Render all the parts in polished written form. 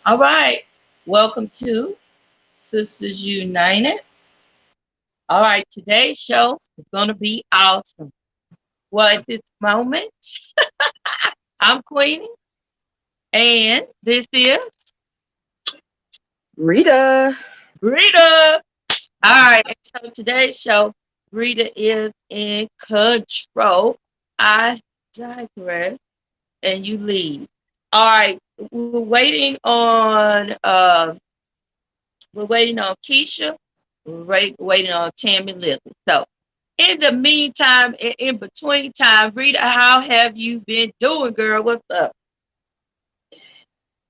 All right. Welcome to Sistas United. All right. Today's show is going to be awesome. Well, at this moment, I'm Queenie, and this is Rita. Rita. All right. And so today's show, Rita is in control. I digress, and you lead. All right. We're waiting on Keisha. Waiting on Tammy Lily. So, in the meantime, in between time, Rita, how have you been doing, girl? What's up?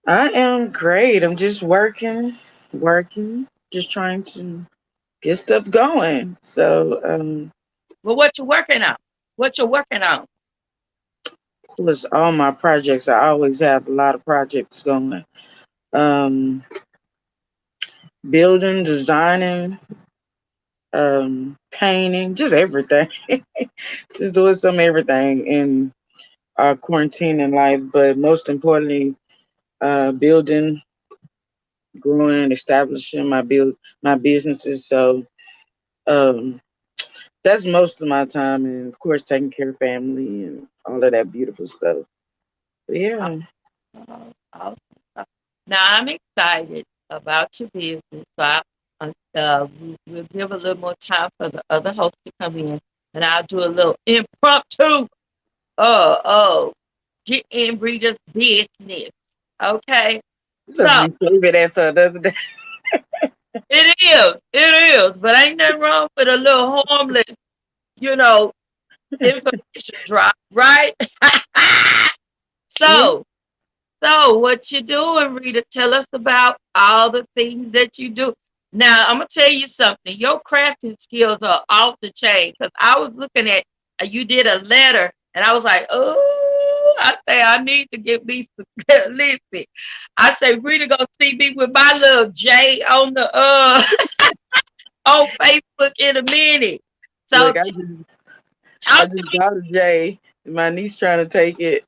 I am great. I'm just working, just trying to get stuff going. Well, what you working on? What you working on? Of course, all my projects, I always have a lot of projects going. Um, Building, designing, painting, just everything. Just doing some everything in quarantine in life, but most importantly, building, growing, establishing my businesses. Um, That's most of my time, and of course, taking care of family and all of that beautiful stuff. But yeah, Uh, Now, I'm excited about your business. We'll give a little more time for the other hosts to come in, and I'll do a little impromptu. Oh, get in Rita's business. Okay. you must So be saving that for another day. it is. But ain't nothing wrong with a little harmless, you know, information drop, right? Yeah. so, so what you doing, Rita? Tell us about all the things that you do. Now, I'm gonna tell you something. Your crafting skills are off the chain. Cause I was looking at you did a letter, and I was like, oh, I say I need to get me some. Listen, I say Rita gonna see me with my little J on the on Facebook in a minute. So Look, I talk to just me. got a J. My niece trying to take it,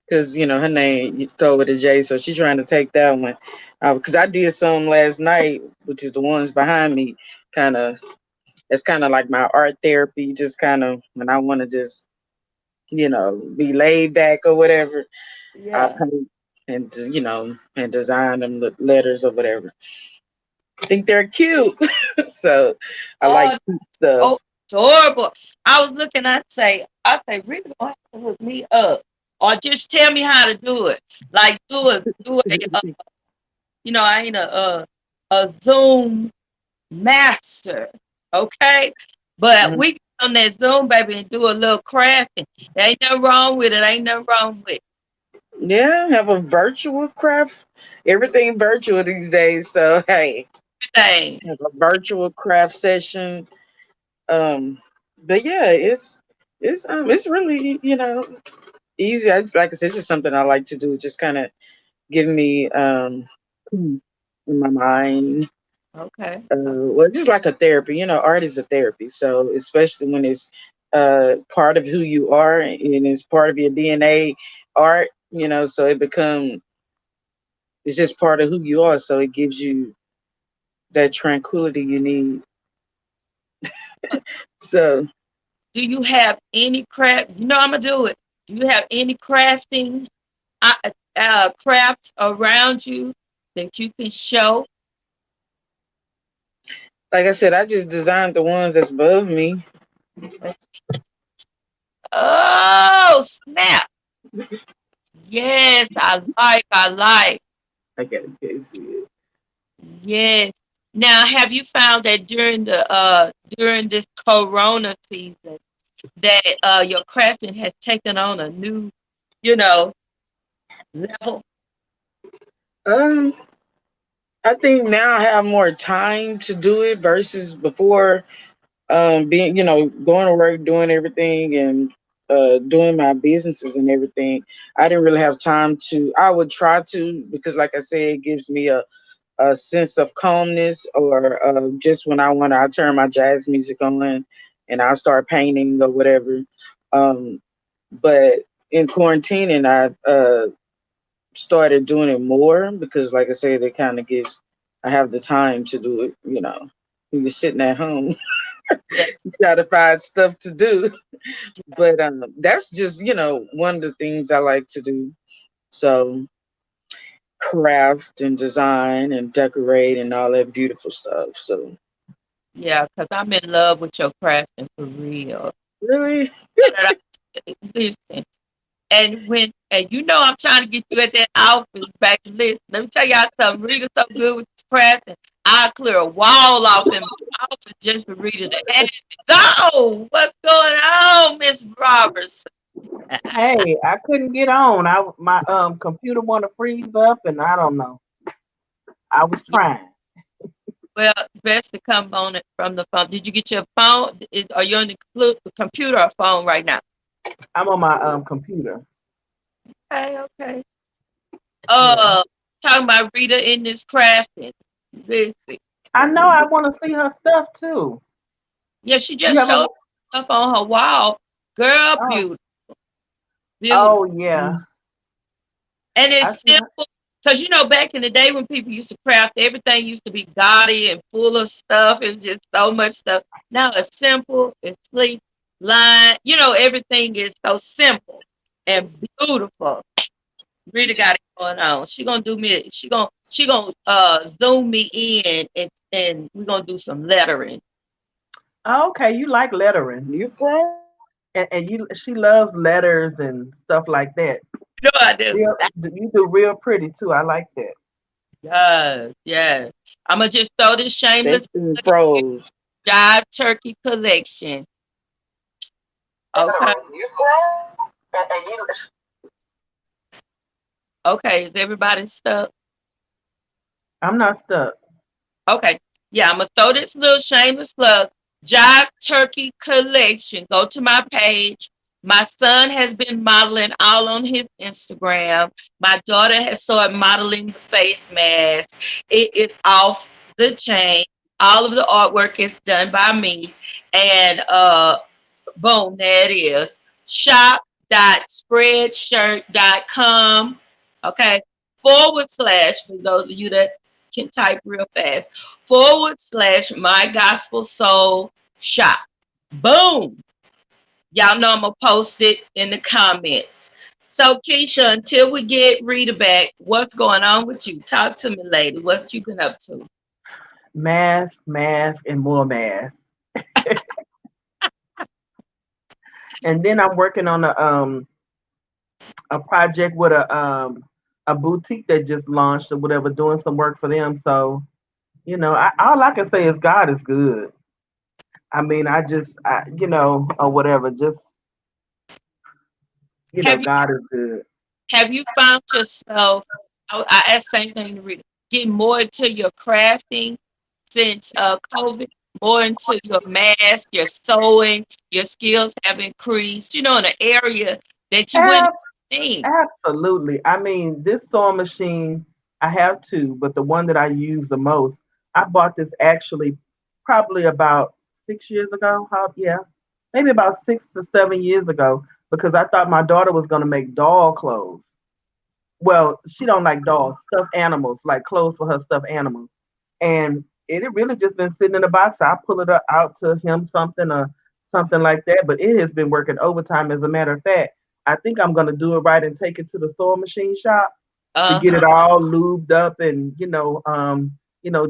cause her name you told with a J, so she's trying to take that one. Cause I did some last night, which is the ones behind me. Kind of, it's kind of like my art therapy. Just kind of when I want to just be laid back or whatever. I Yeah. paint and just, and design them the letters or whatever. I think they're cute. So I like Oh, cute stuff. oh, adorable. I was looking, I say, Rita gonna have to hook me up. Or just tell me how to do it. Like I ain't a Zoom master. Okay? But we get on that Zoom, baby, and do a little crafting. There ain't nothing wrong with it. Ain't nothing wrong with Yeah, have a virtual craft. Everything virtual these days. So hey, everything. have a virtual craft session. Um, but yeah, it's really easy. Like I said, it's just something I like to do. Just kind of give me peace in my mind. Okay. Well, just like a therapy. Art is a therapy. So especially when it's part of who you are and it's part of your DNA, art. So it's just part of who you are. So it gives you that tranquility you need. So Do you have any craft? You know I'm gonna do it. Do you have any crafting uh, crafts around you that you can show? like I said, I just designed the ones that's above me. Oh, snap. Yes, I like. I can't see it. Yes. Now, have you found that during this corona season that your crafting has taken on a new, you know, level? Um, I think now I have more time to do it versus before. Being going to work, doing everything, and doing my businesses and everything. I didn't really have time to. I would try to because, like I said, it gives me a sense of calmness, or just when I turn my jazz music on and I'll start painting or whatever. But in quarantine, and I started doing it more because, like I said, it kind of gives I have the time to do it. When you're sitting at home, Yeah, you gotta find stuff to do. But that's just one of the things I like to do. So craft and design and decorate and all that beautiful stuff. So yeah, because I'm in love with your crafting for real. really, And listen, and I'm trying to get you at that office back. Listen, let me tell y'all something. Rita's so good with this crafting. I'll clear a wall off in my office just for Rita to have it. Go! What's going on, Miss Roberts? Hey, I couldn't get on. My computer want to freeze up, and I don't know. I was Yeah, trying. well, best to come on it from the phone. Did you get your phone? Are you on the computer or phone right now? I'm on my computer. Okay, okay. Yeah, Uh, talking about Rita in this crafting. Listen, I know. I want to see her stuff too. yeah, she You just haven't? showed stuff on her wall. Girl, Oh, beautiful, beautiful. oh yeah. And I it's see her. simple. Because back in the day when people used to craft, everything used to be gaudy and full of stuff. It was just so much stuff. Now it's simple, it's sleek, line. Everything is so simple and beautiful. Rita got it going on. She gonna do me. She gonna zoom me in and we're gonna do some lettering. Oh, okay, you like lettering, you from? and she loves letters and stuff like that. I do. Real, you do real pretty too. I like that. Yes, yes. I'm gonna just throw this shameless Sexy and plug in here. froze. Jive Turkey Collection. Okay. You from? And you, Okay. Is everybody stuck? I'm not stuck. Okay. Yeah, I'm gonna throw this little shameless plug. Jive Turkey Collection. Go to my page. My son has been modeling all on his Instagram. My daughter has started modeling the face mask. It is off the chain. All of the artwork is done by me. And boom, there it is. Shop.spreadshirt.com. Okay. / for those of you that can type real fast, / my gospel soul shop. Boom. Y'all know I'm going to post it in the comments. So, Keisha, until we get Rita back, what's going on with you? Talk to me, lady. What you been up to? Mask, mask, and more mask. And then I'm working on a project with a boutique that just launched or whatever, doing some work for them. So all I can say is God is good. I mean, or whatever. Just Have you God is good. have you found yourself? I asked the same thing to Rita. Getting more into your crafting since COVID, more into your mask, your sewing, your skills have increased. In an area that you wouldn't think. Absolutely. I mean, this sewing machine, I have two, but the one that I use the most, I bought this actually probably about 6 years ago. Yeah, maybe about 6 or 7 years ago, because I thought my daughter was going to make doll clothes. Well, she don't like dolls, stuffed animals, like clothes for her stuffed animals. And it had really just been sitting in the box. I pull it out to him something or something like that. But it has been working overtime. As a matter of fact, I think I'm gonna do it right and take it to the sewing machine shop to get Uh-huh. it all lubed up and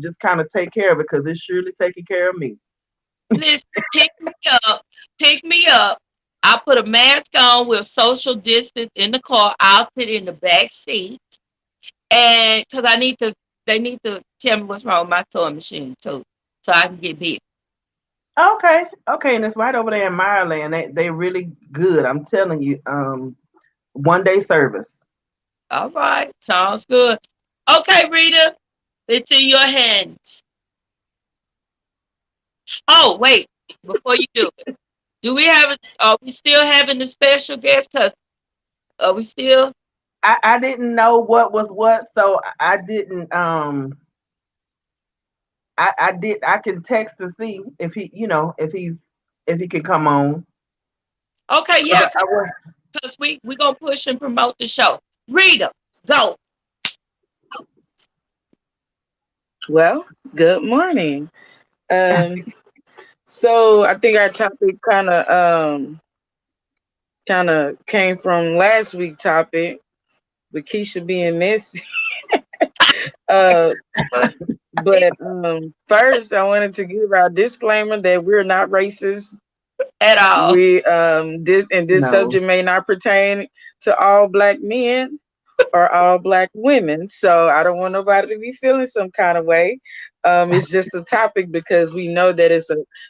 just kind of take care of it because it's surely taking care of me. Listen, pick me up. Pick me up. I put a mask on with social distance in the car. I'll sit in the back seat. And because they need to tell me what's wrong with my sewing machine too, so I can get busy. Okay, okay, and it's right over there in Maryland. They really good. I'm telling you. 1 day service. All right, sounds good. Okay, Rita, it's in your hands. Oh, wait, before you do it, are we still having the special guest? Cause are we still? I didn't know what was what, so I didn't I can text to see if he if he can come on. Okay, 'Cause yeah. I will. because we gonna push and promote the show. Rita, go. Well, good morning. Um, so I think our topic kind of came from last week's topic with Keisha being messy. Uh, but first I wanted to give our disclaimer that we're not racist. At all. This No. subject may not pertain to all black men or all black women. So I don't want nobody to be feeling some kind of way. It's just a topic because we know that it's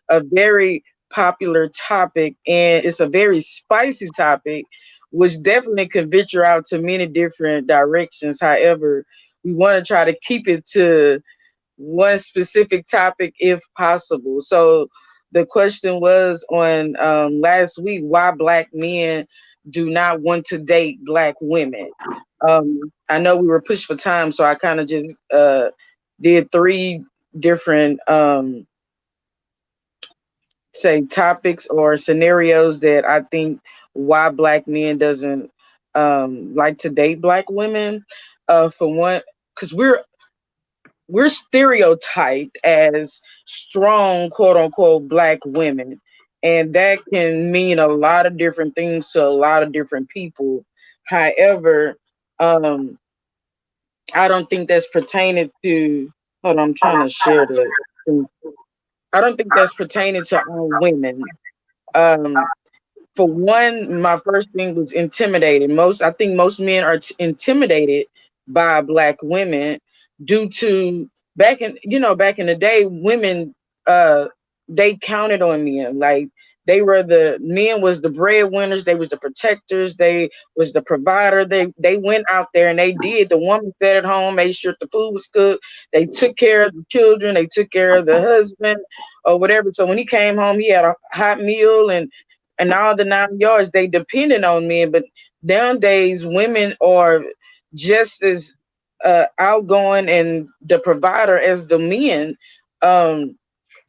a very popular topic and it's a very spicy topic, which definitely can venture out to many different directions. However, we want to try to keep it to one specific topic if possible. So the question was on last week, why black men do not want to date black women. I know we were pushed for time, so I kind of just did three different say topics or scenarios that I think why black men doesn't like to date black women. For one, because we're stereotyped as strong, quote unquote, black women. And that can mean a lot of different things to a lot of different people. However, um, I don't think that's pertaining to, hold on, I'm trying to share the, I don't think that's pertaining to all women. Um, for one, my first thing was intimidated. I think most men are intimidated by black women due to back in the day, women uh they counted on men. Like they were the men was the breadwinners, they was the protectors, they was the provider. They went out there and they did. The woman sat at home, made sure the food was cooked. They took care of the children, they took care of the husband or whatever. So when he came home, he had a hot meal and all the 9 yards. They depended on men, but nowadays women are just as outgoing and the provider as the men. Um,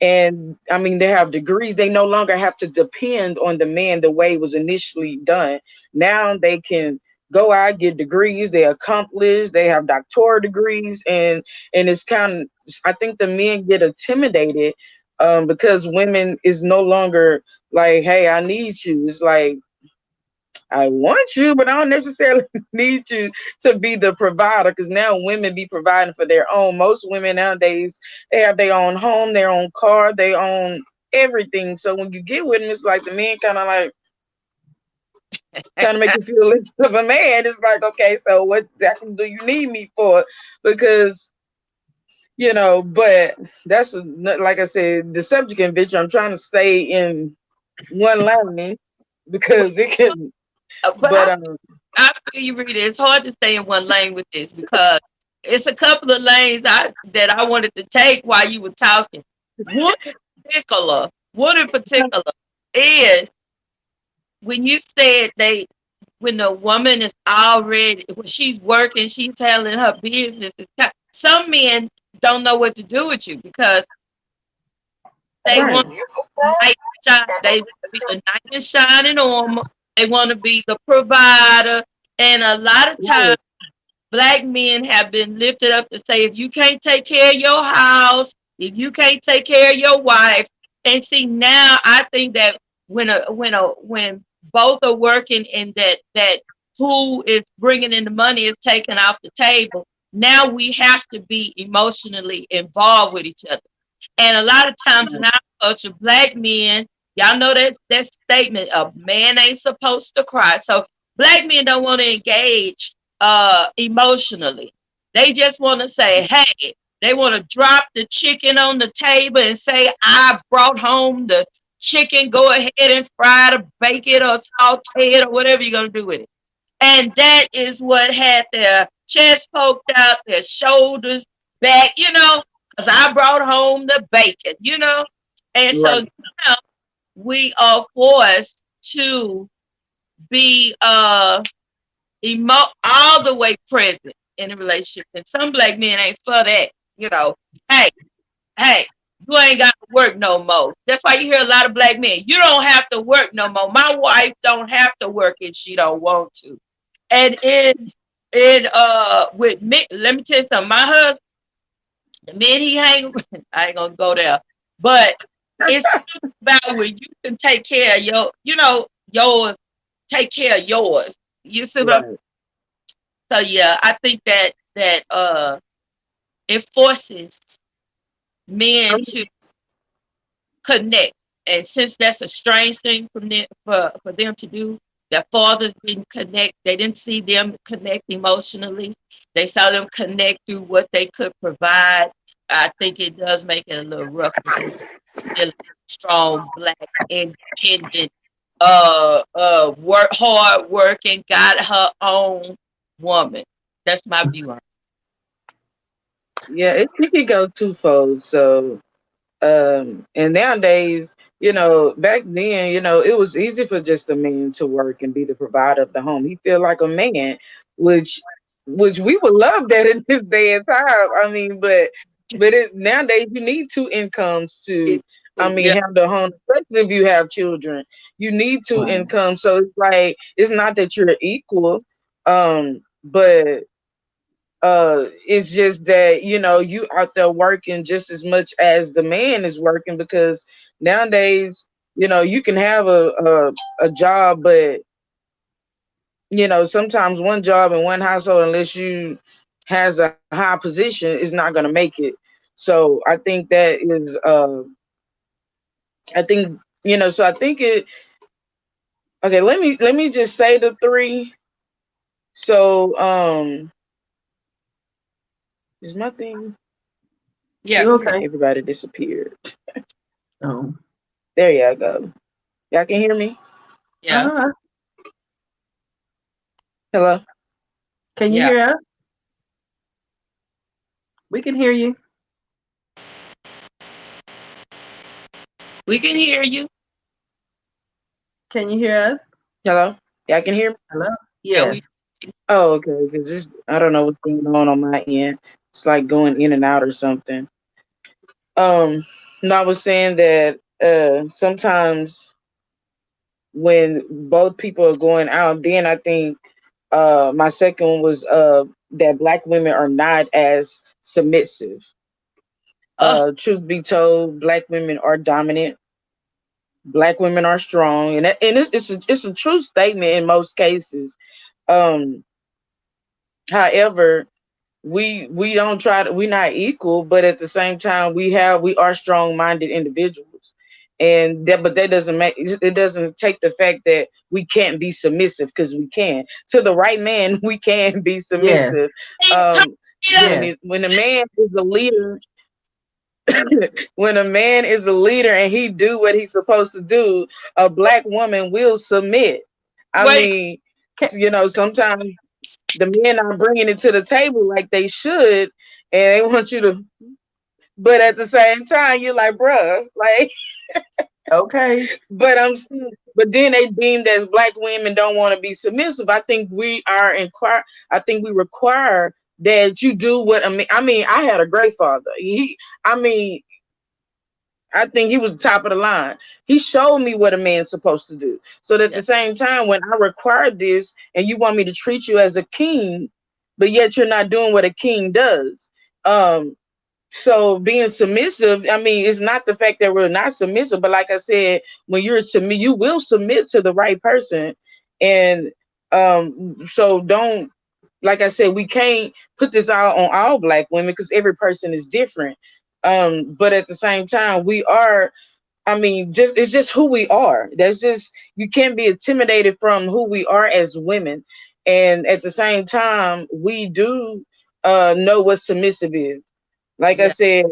and I mean, they have degrees. They no longer have to depend on the man the way it was initially done. Now they can go out, get degrees. They accomplish. They have doctoral degrees, and it's kind of. I think the men get intimidated because women is no longer like, hey, I need you. It's like I want you, but I don't necessarily need you to be the provider because now women be providing for their own. Most women nowadays, they have their own home, their own car, their own everything. So when you get with them, it's like the men kind of like trying to make you feel less of a man. It's like, okay, so what exactly do you need me for? Because but that's like I said, the subject and venture. I'm trying to stay in one lane because it can, But but I feel you, Rita. It's hard to stay in one lane with this because it's a couple of lanes that I wanted to take while you were talking. One in particular is when you said when the woman is already, when she's working, she's handling her business. Some men don't know what to do with you because they want right, knight shine. They want to be the knight in shining armor. They want to be the provider, and a lot of times right, black men have been lifted up to say, if you can't take care of your house, if you can't take care of your wife, and see now, I think that when both are working and that who is bringing in the money is taken off the table. Now we have to be emotionally involved with each other. And a lot of times in our culture, black men, y'all know that statement, a man ain't supposed to cry. So black men don't want to engage emotionally. They just want to say, hey, they want to drop the chicken on the table and say, I brought home the chicken. Go ahead and fry it or bake it or saute it or whatever you're gonna do with it. And that is what had their chest poked out, their shoulders back, because I brought home the bacon. And so right. now we are forced to be all the way present in a relationship. And some black men ain't for that. Hey, hey. You ain't got to work no more. That's why you hear a lot of black men. You don't have to work no more. My wife don't have to work if she don't want to. And in with me, let me tell you something. My husband, the men he hang with, I ain't gonna go there, but it's about when you can take care of your, yours, take care of yours. You see what I'm Right. so yeah, I think that it forces men I'm- to connect. And since that's a strange thing for them to do, their fathers didn't connect. They didn't see them connect emotionally. They saw them connect through what they could provide. I think it does make it a little rough for them. Still a strong, black, independent, hard working, got her own woman. That's my view on yeah, it can go twofold. So and nowadays, back then, it was easy for just a man to work and be the provider of the home. He feel like a man, which which we would love that in this day and time. I mean, but it nowadays you need two incomes it. to, I mean, Yeah, have the home, especially if you have children. You need two Right. incomes. So it's like it's not that you're equal, but it's just that you out there working just as much as the man is working, because nowadays you can have a job, but sometimes one job in one household, unless you has a high position, is not going to make it. So I think that is I think so I think it okay, let me just say the three. So is my thing, yeah, You go ahead. okay? everybody disappeared. Oh. There you go. Y'all can hear me? Yeah, Uh-huh. Hello? Can you yeah. hear us? We can hear you. We can hear you. Can you hear us? Hello? Y'all can hear me? Hello? Yeah, Yes. we. Oh, okay. Because I don't know what's going on my end. It's like going in and out or something. No, I was saying that sometimes when both people are going out, then I think my second one was that black women are not as submissive. Oh, Truth be told, black women are dominant. Black women are strong, and it's a true statement in most cases. Um, However, we don't try to, we're not equal, but at the same time we are strong-minded individuals. And that, but that doesn't make it, doesn't take the fact that we can't be submissive, because we can. To the right man, we can be Yes. submissive. hey, come um here. Yes. when a man is a leader, when a man is a leader and he do what he's supposed to do, a black woman will submit. I Wait, mean, Can, sometimes the men are bringing it to the table like they should, and they want you to, but at the same time you're like, bruh, like, okay. but I'm still, but then they deemed as black women don't want to be submissive. I think I think we require that you do what I mean, I had a great father. I mean I think he was the top of the line. He showed me what a man's supposed to do. So that at yeah, the same time, when I required this and you want me to treat you as a king, but yet you're not doing what a king does. Um, so being submissive, I mean, it's not the fact that we're not submissive, but like I said, when you're submit, you will submit to the right person. And so don't, like I said, we can't put this out on all black women because every person is different. But at the same time, we are, I mean, just it's just who we are. That's just, you can't be intimidated from who we are as women. And at the same time, we do know what submissive is. Like I yeah, said,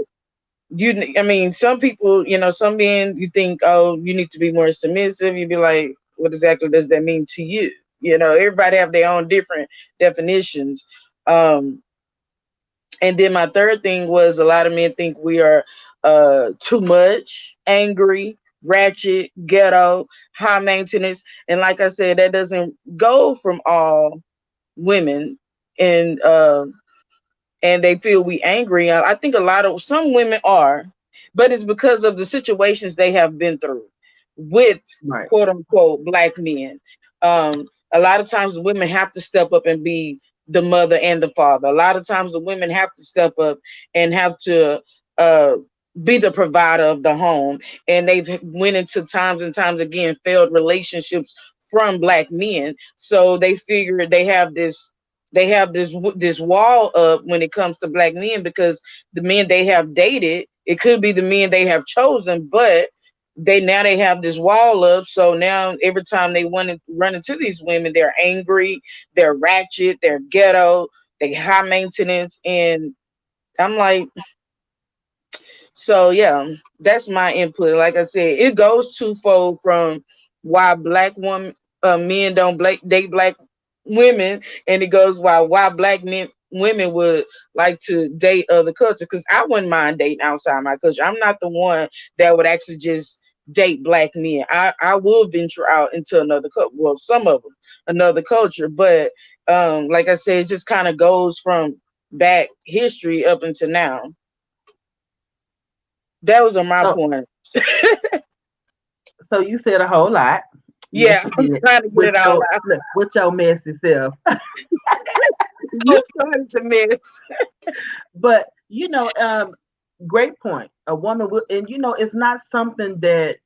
I mean, some people, some men, you think, oh, you need to be more submissive. You'd be like, what exactly does that mean to you? Everybody have their own different definitions. Um, and then my third thing was, a lot of men think we are too much, angry, ratchet, ghetto, high maintenance. And like I said, that doesn't go from all women. And they feel we angry. I think a lot of some women are, but it's because of the situations they have been through with Right. quote unquote black men. A lot of times the women have to step up and be the mother and the father. A lot of times the women have to step up and have to uh, be the provider of the home. And they've went into times and times again failed relationships from black men. So they figure they have this wall up when it comes to black men because the men they have dated, it could be the men they have chosen, but they have this wall up. So now every time they want to run into these women, they're angry, they're ratchet, they're ghetto, they high maintenance, and I'm like, so yeah, that's my input. Like I said, it goes twofold from why black women men don't date black women, and it goes why black men women would like to date other cultures. Because I wouldn't mind dating outside my culture. I'm not the one that would actually just date black men. I will venture out into another culture. Well, some of them another culture, but like I said, it just kind of goes from back history up until now. That was on my So point. so you said a whole lot. Yes, Yeah, you I'm did. trying to get With it all your out. look, with your messy self. You started the mess. But great point. A woman will, and it's not something that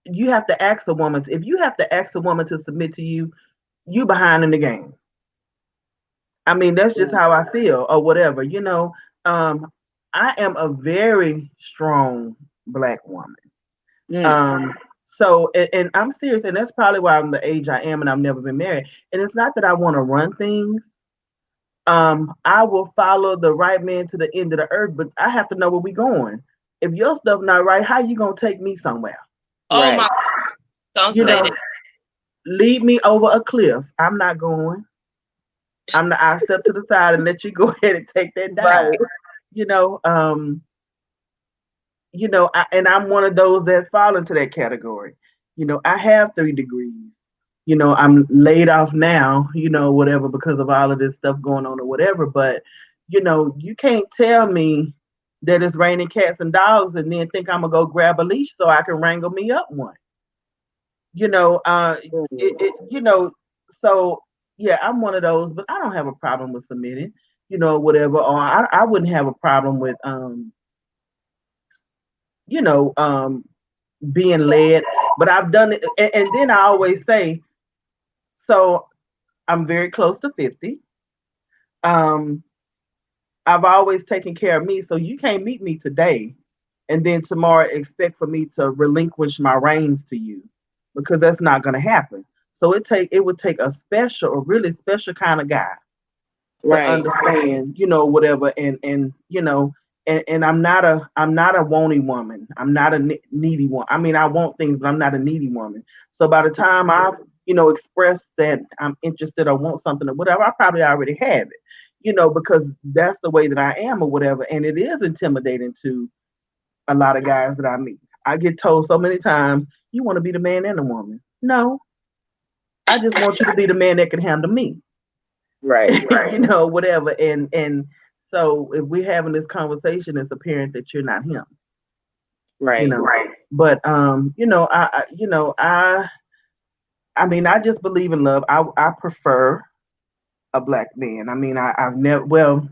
you have to ask a woman. If you have to ask a woman to submit to you, you behind in the game. I mean, that's just how I feel, or whatever. Um, I am a very strong black woman. Mm, Um, so, and I'm serious, and that's probably why I'm the age I am, and I've never been married. And it's not that I want to run things. I will follow the right man to the end of the earth, but I have to know where we going. If your stuff not right, how you gonna take me somewhere? Oh my, right, don't You say know, that. lead me over a cliff. I'm not going. I'm not. I step to the side and let you go ahead and take that dive. right, You know, and I'm one of those that fall into that category. I have 3 degrees. I'm laid off now, whatever, because of all of this stuff going on or whatever. But, you can't tell me that it's raining cats and dogs and then think I'm going to go grab a leash so I can wrangle me up one. You know, uh, mm, so yeah, I'm one of those, but I don't have a problem with submitting, whatever. Or I wouldn't have a problem with, you know, um, being led, but I've done it. And then I always say, so I'm very close to 50. Um, I've always taken care of me. So you can't meet me today and then tomorrow expect for me to relinquish my reins to you because that's not going to happen. So it would take a special, a really special kind of guy to right, understand, whatever, and I'm not a wanty woman. I'm not a needy one. I mean, I want things, but I'm not a needy woman. So by the time I've expressed that I'm interested or want something or whatever, I probably already have it. Because that's the way that I am or whatever, and it is intimidating to a lot of guys that I meet. I get told so many times, "You want to be the man and the woman." No, I just want you to be the man that can handle me. right, Whatever. And so if we're having this conversation, it's apparent that you're not him. right, Right. But I mean, I just believe in love. I prefer a black man. I mean, I've never, well,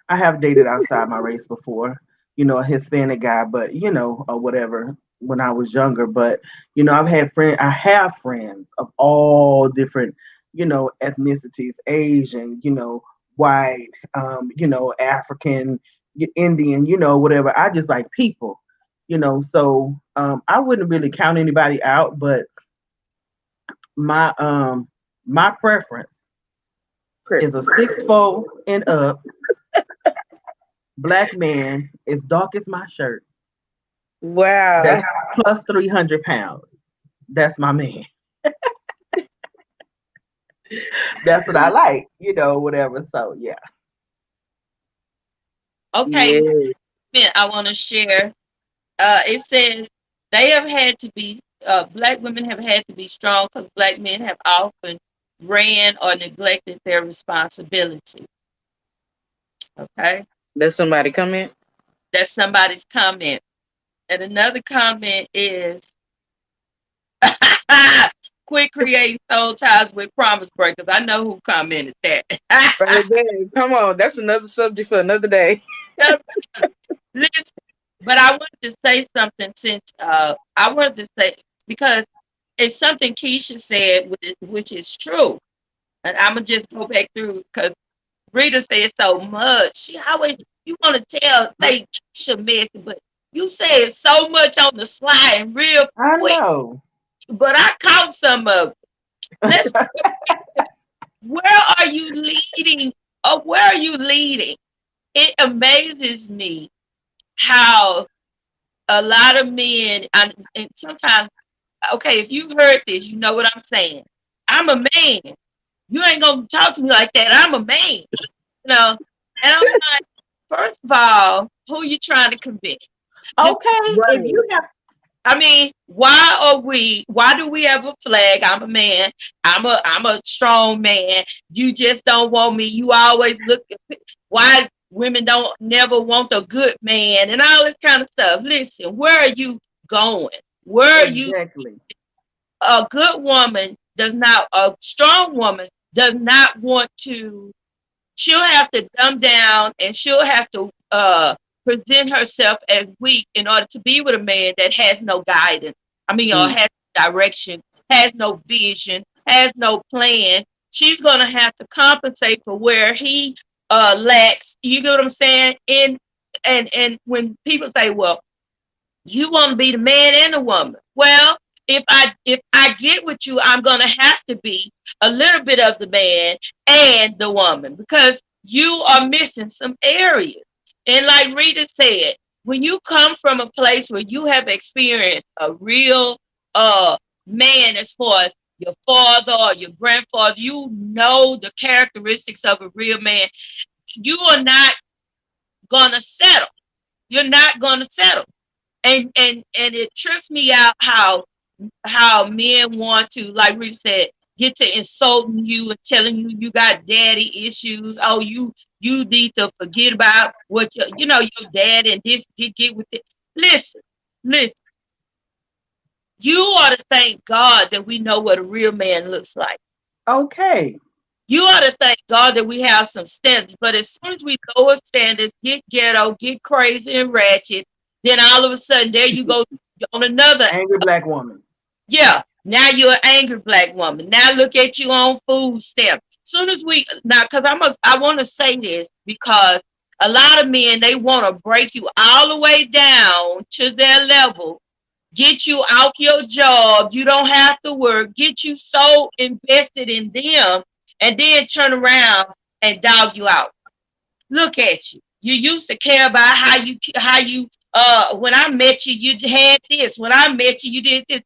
I have dated outside my race before, a Hispanic guy, but or whatever when I was younger. But I have friends of all different, ethnicities, Asian, white, African, Indian, whatever. I just like people, so I wouldn't really count anybody out, but my my preference Chris. is a 6'4" and up black man as dark as my shirt. Wow, That's plus 300 pounds. That's my man. That's what I like, whatever. So yeah. Okay, yeah, then I want to share. It says they have had to be, black women have had to be strong because black men have often ran or neglected their responsibility. Okay. Let somebody comment. That's somebody's comment. And another comment is quit creating soul ties with promise breakers. I know who commented that. Right there. Come on. That's another subject for another day. Listen, but I wanted to say something since I wanted to say because it's something Keisha said, which is true. And I'm gonna just go back through because Rita said so much. She always you want to say Keisha messy, but you said so much on the slide and real I quick. know. But I caught some of it. Let's. Where are you leading? Or where are you leading? It amazes me how a lot of men and sometimes okay, if you've heard this, you know what I'm saying. I'm a man. You ain't gonna talk to me like that. I'm a man, And I'm like, first of all, who you trying to convince? Just Okay, if Right. you have I mean, why do we have a flag? I'm a man. I'm a strong man. You just don't want me. You always look why women don't never want a good man and all this kind of stuff. Listen, where are you going? Where are you exactly. a good woman does not a strong woman does not want to she'll have to dumb down and she'll have to present herself as weak in order to be with a man that has no guidance. I mean, or Mm, has no direction, has no vision, has no plan. She's gonna have to compensate for where he lacks. You get what I'm saying? And when people say, "Well, you want to be the man and the woman," well, if I get with you, I'm gonna have to be a little bit of the man and the woman because you are missing some areas. And like Rita said, when you come from a place where you have experienced a real man as far as your father or your grandfather, you know the characteristics of a real man, you are not gonna settle. You're not gonna settle. And it trips me out how men want to, like we said, get to insulting you and telling you you got daddy issues. Oh, you need to forget about what your dad and this did get with it. Listen, listen. You ought to thank God that we know what a real man looks like. Okay. You ought to thank God that we have some standards. But as soon as we lower standards, get ghetto, get crazy and ratchet, then all of a sudden there you go on another. Angry black woman. Yeah, now you're an angry black woman. Now look at you on food stamps. Soon as we now, because I want to say this because a lot of men they want to break you all the way down to their level, get you off your job. You don't have to work. Get you so invested in them, and then turn around and dog you out. Look at you. You used to care about how you when I met you, you had this. When I met you, you did this.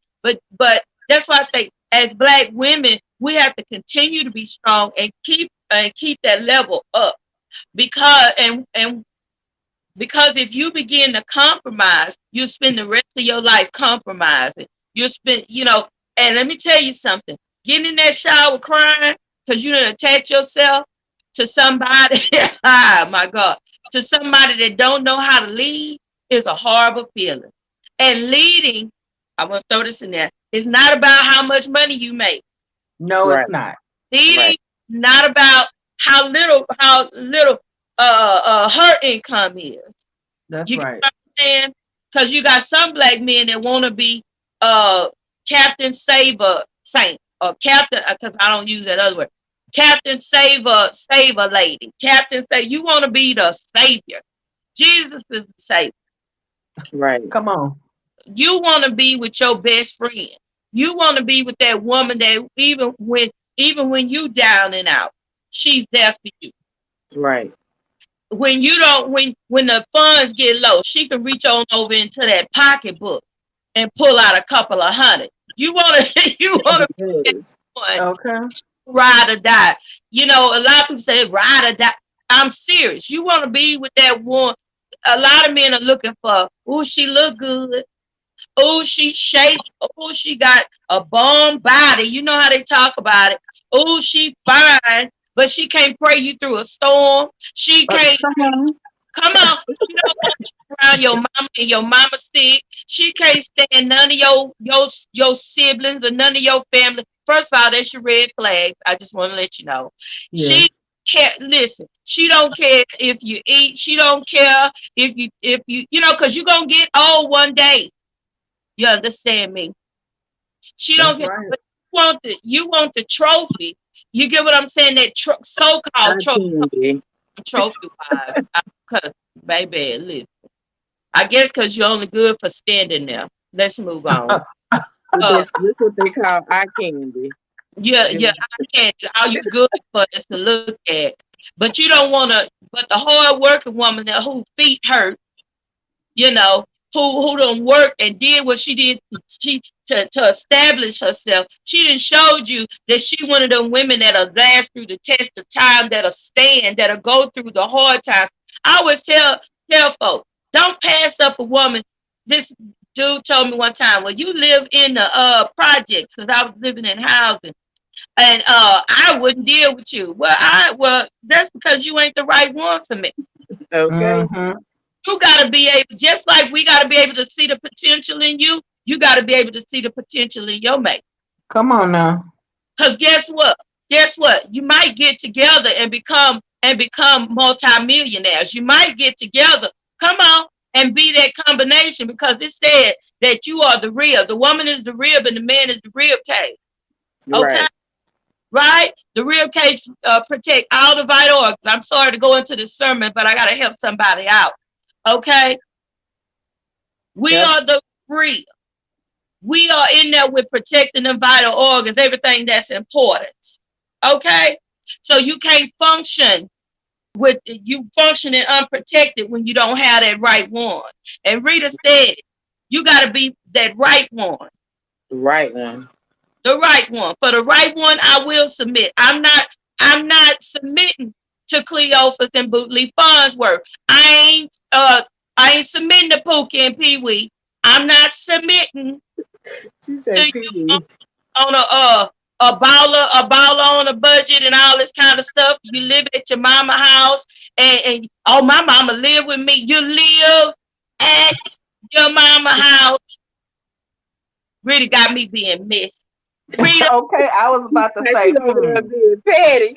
But that's why I say as black women, we have to continue to be strong and keep that level up because if you begin to compromise, you spend the rest of your life compromising. You spend, and let me tell you something. Getting in that shower crying because you didn't attach yourself to somebody, ah, my God, to somebody that don't know how to lead is a horrible feeling. And leading, I want to throw this in there, is not about how much money you make. No, right. it's not. Right. Leading, not about how little her income is. That's You get right. what I'm saying? Because you got some black men that want to be uh Captain Saver Saint or Captain because I don't use that other word. Captain Saver Lady. Captain Saver. You want to be the savior. Jesus is the savior. Right. Come on. You want to be with your best friend. You want to be with that woman that even when you down and out, she's there for you. Right. When you don't when the funds get low, she can reach on over into that pocketbook and pull out a couple of hundred. You want to you want to be Yes. one Okay. ride or die. A lot of people say ride or die. I'm serious. You want to be with that one. A lot of men are looking for, oh, she look good. Oh, she shaped. Oh, she got a bomb body. You know how they talk about it. Oh, she fine, but she can't pray you through a storm. She can't Come on. Come on. She don't want you around your mama and your mama sick. She can't stand none of your siblings or none of your family. First of all, that's your red flag. I just want to let you know. Yes, She can't listen. She don't care if you eat. She don't care if you because you're gonna get old one day. You understand me? She don't that's get right. but you want the trophy. You get what I'm saying? That I so-called candy. trophy wives. Because baby, listen. I guess because you're only good for standing there. Let's move on. Uh, This what they call eye candy. yeah, Just yeah, I can't. All you good for is to look at, but you don't want to. But the hard working woman that who feet hurt, you know, who don't work and did what she did, she to establish herself. She done showed you that she one of them women that'll last through the test of time, that'll stand, that'll go through the hard times. I always tell folks, don't pass up a woman. This dude told me one time, well, you live in the projects because I was living in housing. And I wouldn't deal with you. Well, that's because you ain't the right one for me. okay. Mm-hmm. You got to be able, just like we got to be able to see the potential in you, you got to be able to see the potential in your mate. Come on now. Because guess what? Guess what? You might get together and become multimillionaires. You might get together, come on, and be that combination because it said that you are the rib. The woman is the rib and the man is the rib cage. Okay? Right. Right? The rib cage protect all the vital organs. I'm sorry to go into this sermon, but I got to help somebody out. Okay? We Yep. are the rib. We are in there with protecting the vital organs, everything that's important. Okay? So you can't function with you functioning unprotected when you don't have that right one. And Rita said, you got to be that right one. The right one. The right one. For the right one, I will submit. I'm not submitting to Cleophas and Bootlee Farnsworth. I ain't submitting to Pookie and Pee Wee. I'm not submitting She to said you on, Pee on a baller on a budget and all this kind of stuff. You live at your mama house and oh my mama live with me. You live at your mama house. Really got me being missed. Rita, Okay, I was about to Like say, she over there hmm. being petty.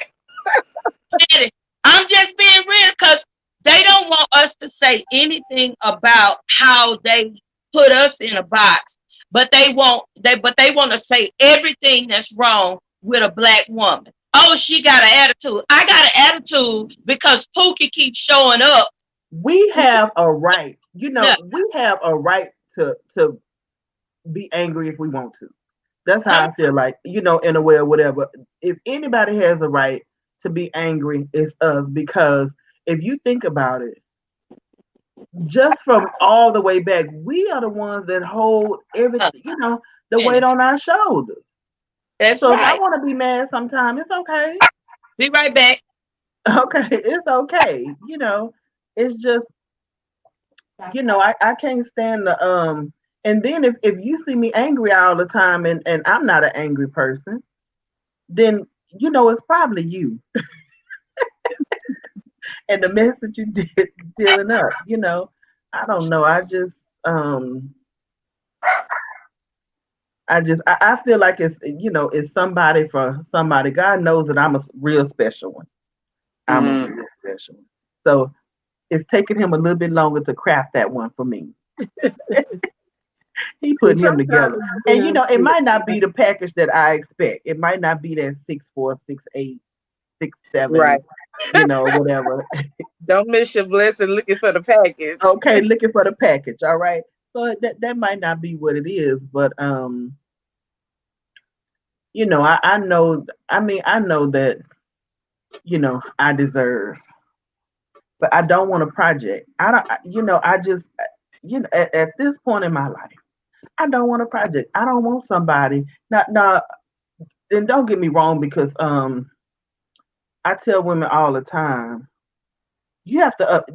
I'm just being real because they don't want us to say anything about how they put us in a box, but they want to say everything that's wrong with a black woman. Oh, she got an attitude. I got an attitude because Pookie keeps showing up. We have a right. No, We have a right to be angry if we want to. That's how come I feel like, in a way or whatever. If anybody has a right to be angry, it's us because if you think about it, just from all the way back, we are the ones that hold on, everything, the weight man. on our shoulders. That's So if I right. want to be mad sometime, it's okay. Be right back. Okay, it's okay. It's just, I can't stand the and then if you see me angry all the time and I'm not an angry person, then it's probably you and the mess that you did dealing up. I don't know. I feel like it's somebody for somebody. God knows that I'm a real special one. I'm a Mm-hmm. real special one. So it's taking him a little bit longer to craft that one for me. He putting him together. Sometimes And them it might not be the package that I expect. It might not be that 6'4", 6'8", six right. seven, whatever. Don't miss your blessing looking for the package. Okay, looking for the package. All right. So that might not be what it is, but I know. I mean, I know that I deserve, but I don't want a project. I don't. I just at this point in my life, I don't want a project. I don't want somebody. Not. And don't get me wrong, because I tell women all the time, you have to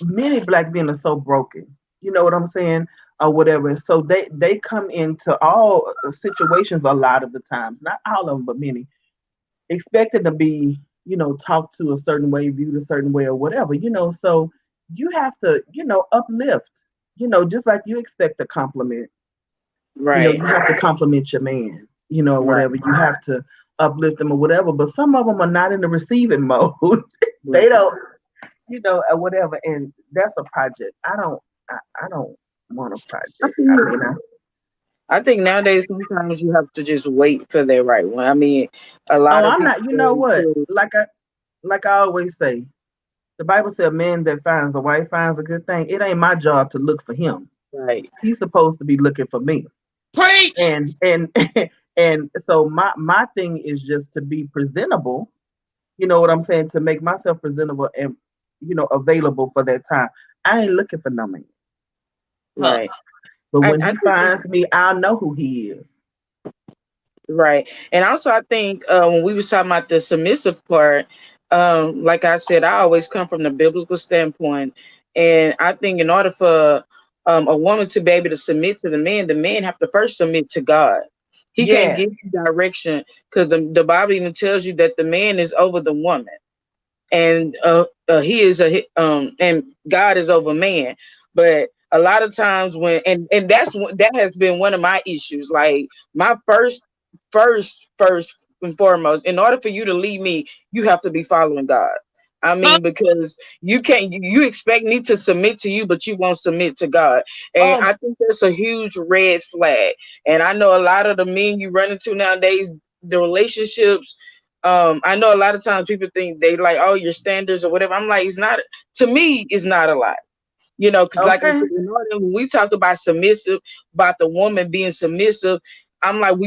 many black men are so broken. You know what I'm saying? Or whatever. So they come into all situations a lot of the times, not all of them, but many, expecting to be. talk to a certain way, viewed a certain way, or whatever. So you have to, uplift, just like you expect a compliment. Right. You have to compliment your man, or Right. whatever. You have to uplift them or whatever. But some of them are not in the receiving mode. Right. They don't, or whatever. And that's a project. I don't want a I project. I think mean, I think nowadays sometimes you have to just wait for the right one. I mean, a lot oh, of I'm people not. You know say what? to Like I always say, the Bible said, "A man that finds a wife finds a good thing." It ain't my job to look for him. right, He's supposed to be looking for me. Preach. And and so my thing is just to be presentable. You know what I'm saying? To make myself presentable and available for that time. I ain't looking for no man. Huh. right. But when I he think finds me, I'll know who he is. right, and also I think when we was talking about the submissive part, like I said, I always come from the biblical standpoint, and I think in order for a woman to be able to submit to the man have to first submit to God. He can't Yeah. give you direction because the Bible even tells you that the man is over the woman. And he is and God is over man. But a lot of times when and that has been one of my issues. Like my first and foremost, in order for you to lead me, you have to be following God. I Huh? mean, because you can't, you expect me to submit to you, but you won't submit to God. And Oh, I think that's a huge red flag. And I know a lot of the men you run into nowadays, the relationships, I know a lot of times people think they like, oh, your standards or whatever. I'm like, it's not, to me, it's not a lot. Because like I okay. said, in order, when we talk about submissive, about the woman being submissive, I'm like,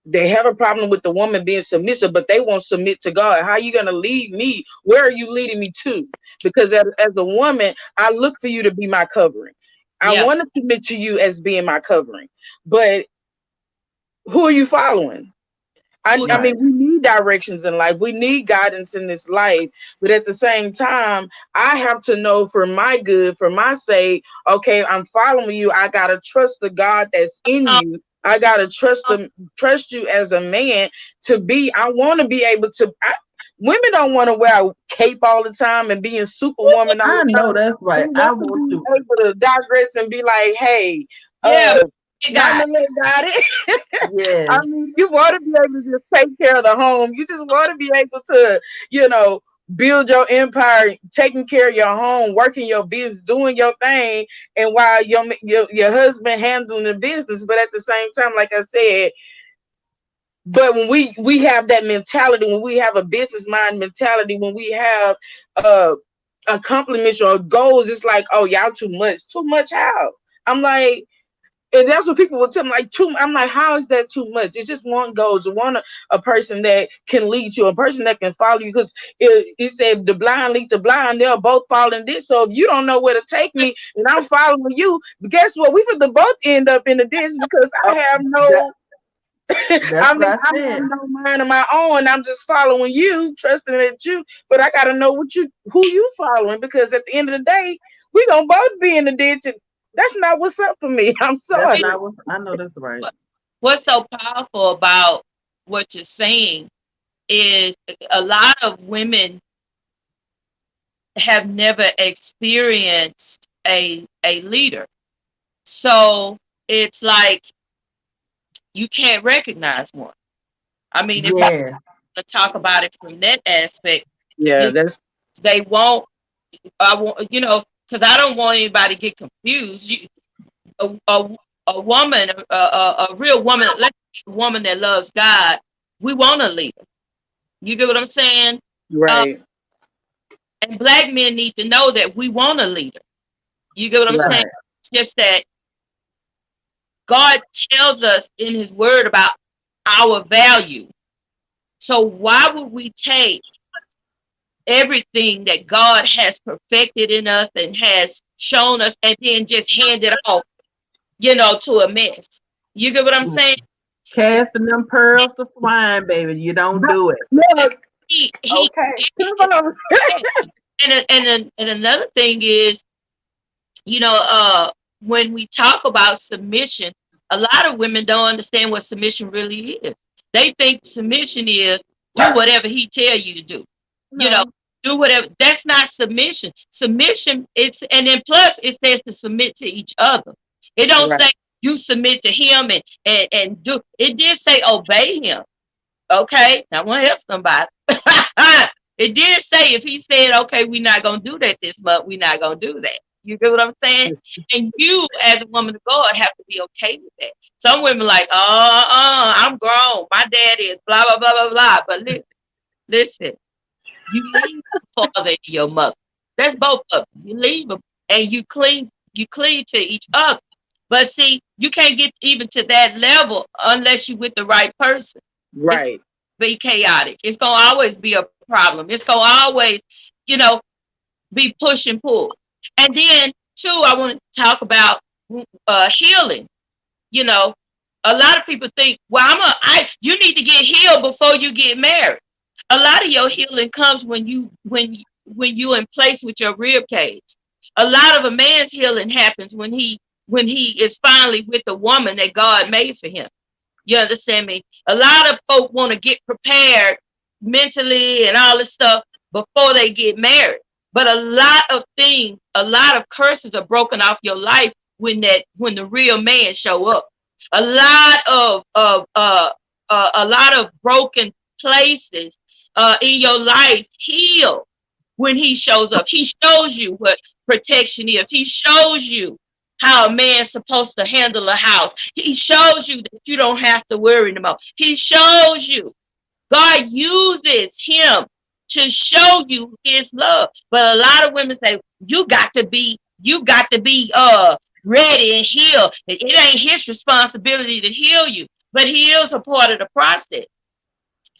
they have a problem with the woman being submissive, but they won't submit to God. How are you gonna lead me? Where are you leading me to? Because as a woman, I look for you to be my covering. I Yeah. want to submit to you as being my covering. But who are you following? I, Who? I mean, Right. we need directions in life. We need guidance in this life. But at the same time, I have to know for my good, for my sake, okay, I'm following you. I gotta trust the God that's in Uh, you. I gotta uh, trust you as a man to be. I want to be able to. Women don't want to wear a cape all the time and being superwoman all I the know time. that's They right. I want to want be to. able to digress and be like, hey, yeah. uh, You my got. man got it. I Yes. mean, you want to be able to just take care of the home. You just want to be able to, you know, build your empire, taking care of your home, working your business, doing your thing, and while your husband handling the business. But at the same time, like I said, but when we have that mentality, when we have a business mind mentality, when we have uh accomplishments or goals, it's like, oh, y'all too much. How? I'm like, and that's what people will tell me, like, too. I'm like, how is that too much? It's just one goal. It's one a person that can lead you, a person that can follow you. Because it said the blind lead the blind, they'll both fall in this. So if you don't know where to take me and I'm following you, guess what? We for the both end up in the ditch because I Oh, have that no, that's I what mean, I I have said. no mind of my own. I'm just following you, trusting that you, but I gotta know who you following, because at the end of the day, we gonna both be in the ditch. And that's not what's up for me. I'm That's It, sorry. not what I know. That's right. what's so powerful about what you're saying is a lot of women have never experienced a leader. So it's like you can't recognize one. I mean, if you Yeah. want to talk about it from that aspect, Yeah, you that's they won't. I want because I don't want anybody to get confused. A, a, a woman, a real woman, let's say a woman that loves God, we want a leader. You get what I'm saying? Uh, right, and black men need to know that we want a leader. You get what I'm right, saying? Right. It's just that God tells us in His Word about our value. So why would we take everything that God has perfected in us and has shown us and then just hand it off, to a mess? You get what I'm right. saying? Casting them pearls to swine, baby. You don't But do it. look, He Okay. come on. and another thing is, you know, when we talk about submission, a lot of women don't understand what submission really is. They think submission is do whatever he tell you to do. You know, No. do whatever. That's not submission. Submission, it's, and then plus it says to submit to each other. It don't Right. say you submit to him and do. It did say obey him. Okay, I want to help somebody. It did say if he said, okay, we're not gonna do that this month, we're not gonna do that. You get what I'm saying? And you, as a woman of God, have to be okay with that. Some women like, I'm grown. My dad is blah blah blah blah blah. But listen, listen. You leave your father and your mother. That's both of them. You leave them and you cling to each other. But see, you can't get even to that level unless you with the right person. It's Right. gonna be chaotic. It's gonna always be a problem. It's gonna always, you know, be push and pull. And then too, I want to talk about healing. You know, a lot of people think, well, you need to get healed before you get married. A lot of your healing comes when you in place with your rib cage. A lot of a man's healing happens when he is finally with the woman that God made for him. You understand me? A lot of folk want to get prepared mentally and all this stuff before they get married. But a lot of things, a lot of curses are broken off your life when the real man show up. A lot of a lot of broken places in your life heal when he shows up. He shows you what protection is. He shows you how a man's supposed to handle a house. He shows you that you don't have to worry anymore. He shows you. God uses him to show you his love. But a lot of women say, you got to be ready and healed. It ain't his responsibility to heal you, but he is a part of the process.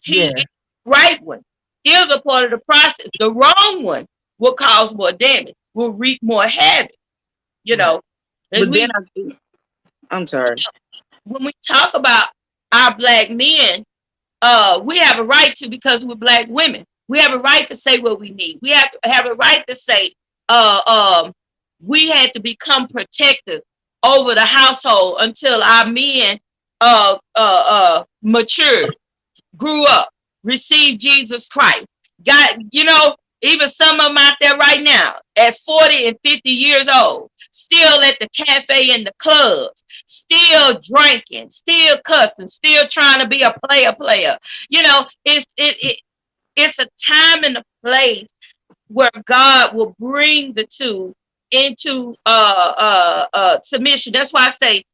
He is Yeah. the right one. He is a part of the process. The wrong one will cause more damage, will wreak more havoc, you Right. know. As But then we I'm sorry. when we talk about our black men, we have a right to, because we're black women. We have a right to say what we need. We have to have a right to say we had to become protective over the household until our men matured, grew up, received Jesus Christ. Got, even some of them out there right now at 40 and 50 years old, still at the cafe and the clubs, still drinking, still cussing, still trying to be a player. It's a time and a place where God will bring the two into submission. That's why I say,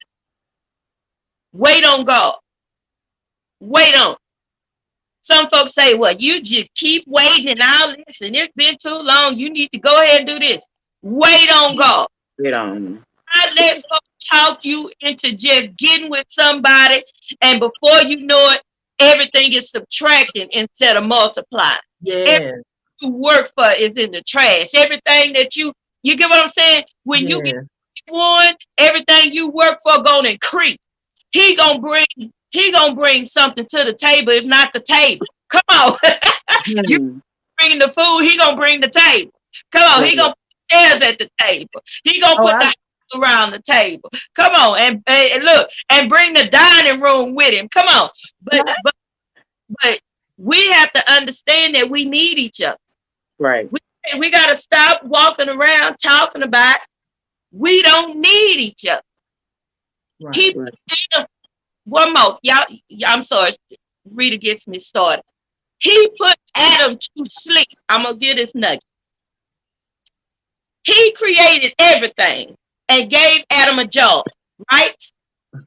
wait on God. Wait on. Some folks say, well, you just keep waiting and all this, and it's been too long. You need to go ahead and do this. Wait on God. Get on. I let folks talk you into just getting with somebody, and before you know it, everything is subtracting instead of multiplying. Everything Yes. you work for is in the trash. Everything that you get what I'm saying? When you get Yes. one, everything you work for gonna increase. He gonna bring he gonna bring something to the table, if not the table. Come on. You Hmm. bringing the food, he gonna bring the table. Come on, he Right. gonna put chairs at the table. He gonna Oh, put the I. house around the table. Come on, and look, and bring the dining room with him. Come on. But we have to understand that we need each other. Right. We gotta stop walking around talking about we don't need each other. Right. He Right. one more, y'all, I'm sorry, Rita gets me started. He put Adam to sleep. I'm gonna get this nugget. He created everything and gave Adam a job, right?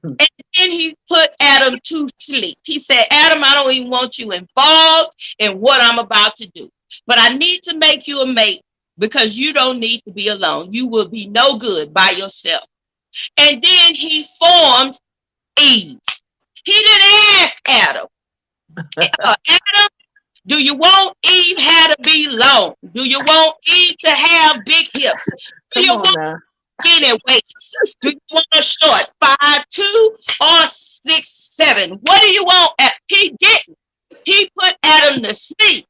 And then he put Adam to sleep. He said, Adam, I don't even want you involved in what I'm about to do. But I need to make you a mate because you don't need to be alone. You will be no good by yourself. And then he formed Eve. He didn't ask Adam. Adam, do you want Eve had to be long? Do you want Eve to have big hips? Do Come you on want now. skinny waist? Do you want a short 5'2" or 6'7"? What do you want? He didn't. He put Adam to sleep,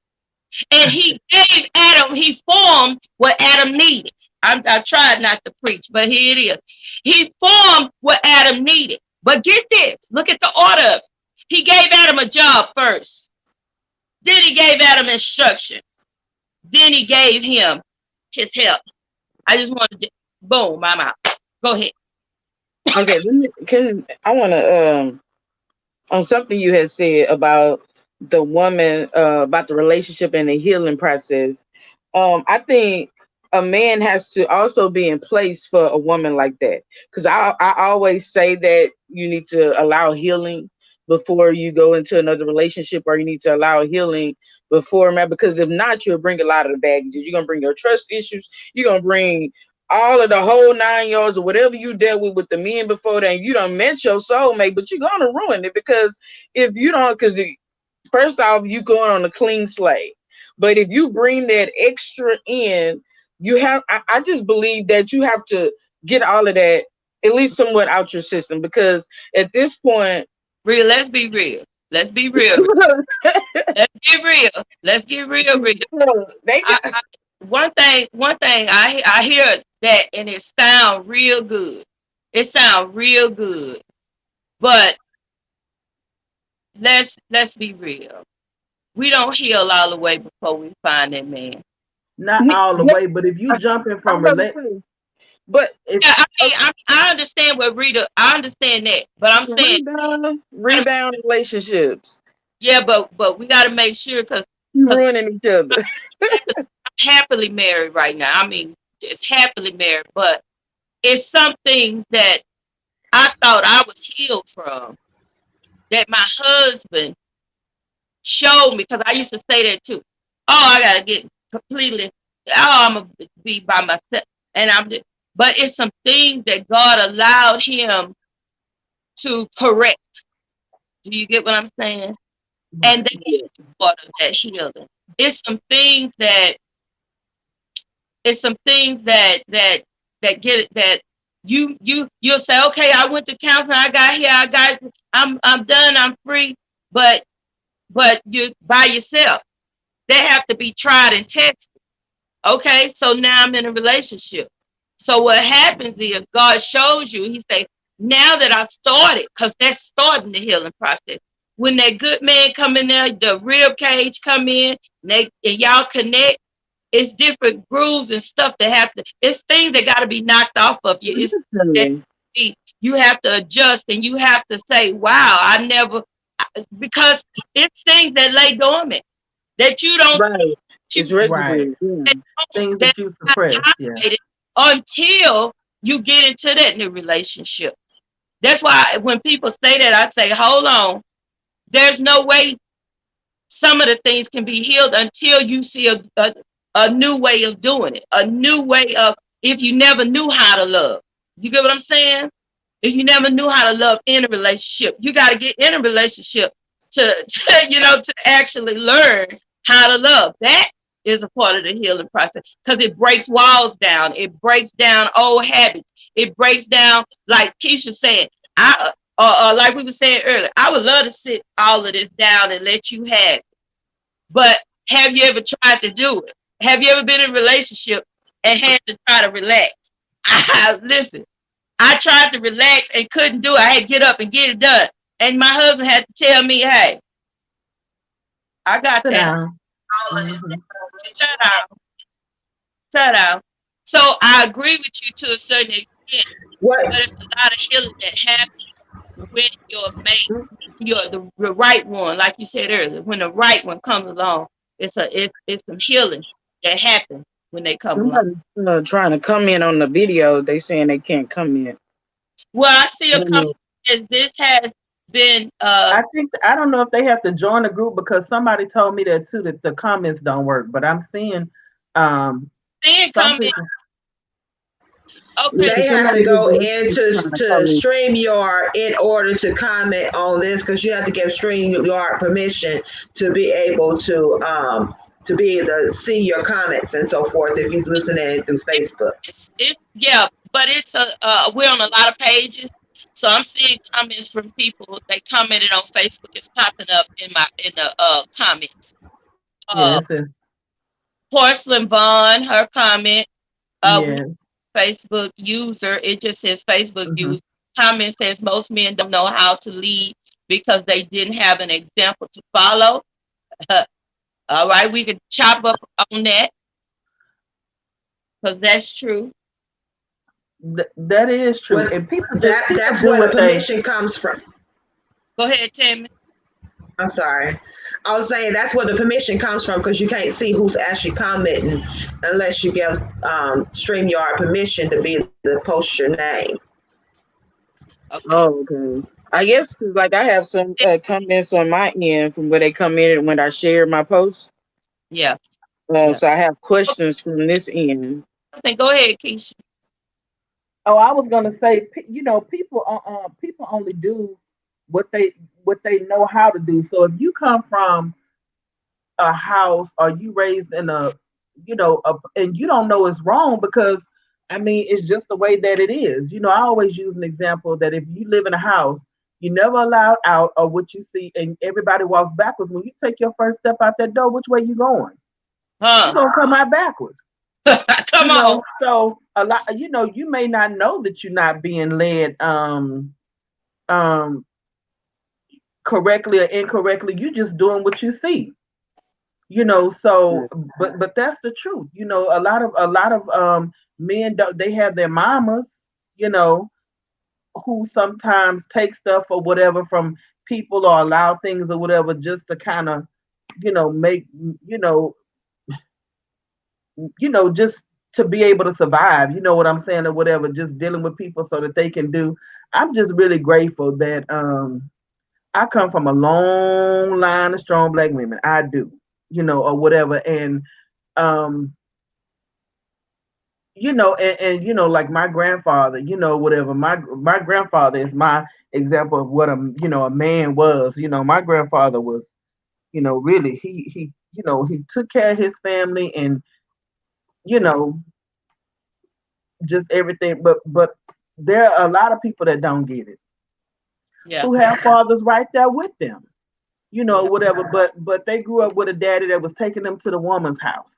and he gave Adam. He formed what Adam needed. I tried not to preach, but here it is. He formed what Adam needed. But get this. Look at the order of it. He gave Adam a job first. Then he gave Adam instruction. Then he gave him his help. I just wanted to, boom, I'm out. Go ahead. Okay, can I want to on something you had said about the woman, about the relationship and the healing process. I think a man has to also be in place for a woman like that, because I always say that you need to allow healing before you go into another relationship, or you need to allow healing before, man, because if not, you'll bring a lot of the baggage. You're gonna bring your trust issues. You're gonna bring all of the whole 9 yards or whatever you dealt with the men before that. And you done met your soulmate, but you're gonna ruin it, because if you don't, because first off, you going on a clean slate. But if you bring that extra in, you have. I just believe that you have to get all of that at least somewhat out your system, because at this point, Real, let's be real. Let's be real. Let's get real. Let's get real, real. they I, got I, one thing I hear that and it sound real good. It sound real good. But let's be real. We don't heal all the way before we find that man. Not all the way, but if you jumping I'm from about to relate, say, but if Yeah, I mean, I understand what Rita. I understand that, but I'm saying, rebound relationships, yeah, but we got to make sure you because ruining each other. I'm happily married right now. I mean, just happily married, but it's something that I thought I was healed from that my husband showed me, because I used to say that too. Oh, I gotta get completely. Oh, I'm gonna be by myself, and but it's some things that God allowed him to correct. Do you get what I'm saying? And that is part of that healing. It's some things that it's some things that get it, that you'll say, okay, I went to counseling, I got here, I'm done, I'm free, but you by yourself. They have to be tried and tested. Okay, so now I'm in a relationship. So what happens is God shows you, he say, now that I started, because that's starting the healing process. When that good man come in there, the rib cage come in, and y'all connect, it's different grooves and stuff that have to, it's things that got to be knocked off of you. It's that you have to adjust, and you have to say, wow, I never, because it's things that lay dormant that you don't Right. you It's right, residue. Yeah. things that that you not suppress, yeah. highlighted until you get into that new relationship. That's why when people say that, I say, hold on. There's no way some of the things can be healed until you see a new way of doing it, a new way of, if you never knew how to love. You get what I'm saying? If you never knew how to love in a relationship, you got to get in a relationship to actually learn how to love. That is a part of the healing process, because it breaks walls down. It breaks down old habits. It breaks down, like Keisha said, like we were saying earlier, I would love to sit all of this down and let you have it. But have you ever tried to do it? Have you ever been in a relationship and had to try to relax? Listen, I tried to relax and couldn't do it. I had to get up and get it done. And my husband had to tell me, hey, I got Sit that. down. Hmm. Shut out. Shut out. So I agree with you to a certain extent, but What it's a lot of healing that happens when your mate, the right one, like you said earlier, when the right one comes along, it's some healing that happens when they come along. Somebody trying to come in on the video. They saying they can't come in. Well, I see I a don't couple know. as this has been I think I don't know if they have to join the group, because somebody told me that too, that the comments don't work. But I'm seeing um seeing some come in. people. Okay, Yeah, they because have to somebody go was into Trying to to come in. StreamYard in order to comment on this, because you have to give StreamYard permission to be able to be able to see your comments and so forth if you're listening through Facebook. it's yeah, but it's we're on a lot of pages, so I'm seeing comments from people. They commented on Facebook. It's popping up in the comments. Uh, yes, Porcelain Bond, her comment. We yes. Facebook user. It just says Facebook Hmm. user. Comment says most men don't know how to lead because they didn't have an example to follow. All right, we can chop up on that because that's true. That is true, What and people that's do where the what they. permission comes from. Go ahead, Tammy. I'm sorry. I was saying that's where the permission comes from because you can't see who's actually commenting unless you give StreamYard permission to be to post your name. Okay. Oh, okay. I guess 'cause, like I have some comments on my end from where they come in when I share my post. Yeah. Yeah. So I have questions from this end. Okay, go ahead, Keisha. Oh, I was gonna say, people only do what they what they know how to do. So if you come from a house or you raised in a, and you don't know it's wrong because I mean it's just the way that it is. I always use an example that if you live in a house, you never allowed out of what you see, and everybody walks backwards. When you take your first step out that door, which way you going? You're Huh? gonna come out backwards. Come on. So a lot, you may not know that you're not being led um correctly or incorrectly. You just doing what you see. So but that's the truth. A lot of men don't, they have their mamas, you know who sometimes take stuff or whatever from people or allow things or whatever just to kind of make you know just to be able to survive, you know what I'm saying, or whatever, just dealing with people so that they can do. I'm just really grateful that I come from a long line of strong black women. I do, or whatever. And um and like my grandfather, whatever, my grandfather is my example of what a man was. My grandfather was, really, he took care of his family, and you know just everything. But there are a lot of people that don't get it, Yeah. who have fathers right there with them, Yeah. whatever. But they grew up with a daddy that was taking them to the woman's house,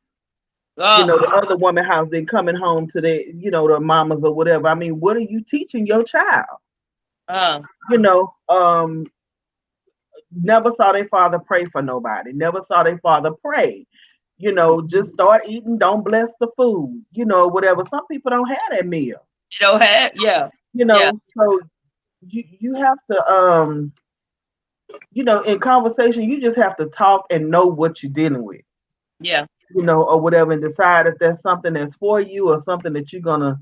Oh. the other woman house, then coming home to the mamas or whatever. I mean, what are you teaching your child? Uh. You know, never saw their father pray for nobody, never saw their father pray. Just start eating, don't bless the food, whatever. Some people don't have that meal, You don't have. Yeah. Yeah. so you have to in conversation, you just have to talk and know what you're dealing with, Yeah. or whatever, and decide if that's something that's for you or something that you're gonna,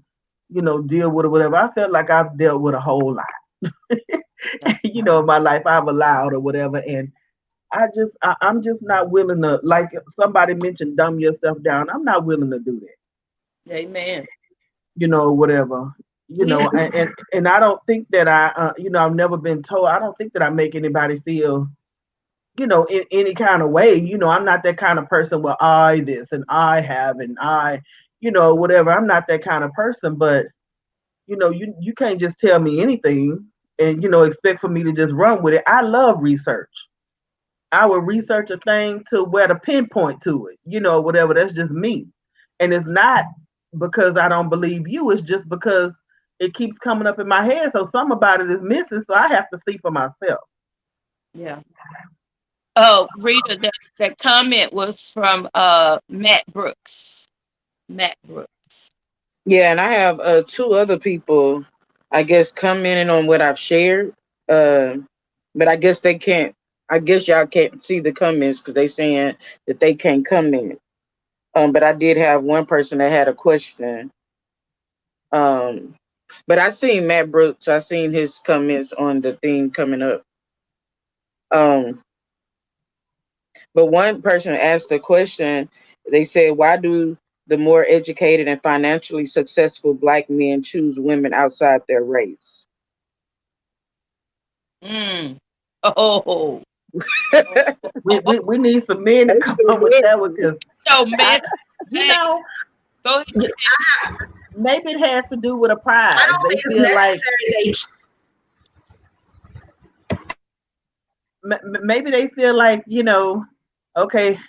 deal with or whatever. I felt like I've dealt with a whole lot, Yeah. in my life I've allowed or whatever, and I'm just not willing to, like somebody mentioned, dumb yourself down. I'm not willing to do that, Amen. whatever. And I don't think that I've never been told. I don't think that I make anybody feel, in any kind of way. I'm not that kind of person where I this and I have and I, whatever. I'm not that kind of person, but you can't just tell me anything and expect for me to just run with it. I love research. I would research a thing to where to pinpoint to it, whatever. That's just me. And it's not because I don't believe you, it's just because it keeps coming up in my head. So some about it is missing. So I have to see for myself. Yeah. Oh, Rita, that comment was from Matt Brooks. Matt Brooks. Yeah, and I have two other people, I guess, commenting on what I've shared. Uh, but I guess they can't. I guess y'all can't see the comments because they saying that they can't comment. But I did have one person that had a question. Um, but I seen Matt Brooks. I seen his comments on the thing coming up. Um, but one person asked a question. They said, "Why do the more educated and financially successful black men choose women outside their race?" Mm. Oh. We need some men to come up with that one because So, I, man, you hey, know, go ahead. maybe it has to do with a I prize. don't They think it's feel like necessary. maybe they feel like okay,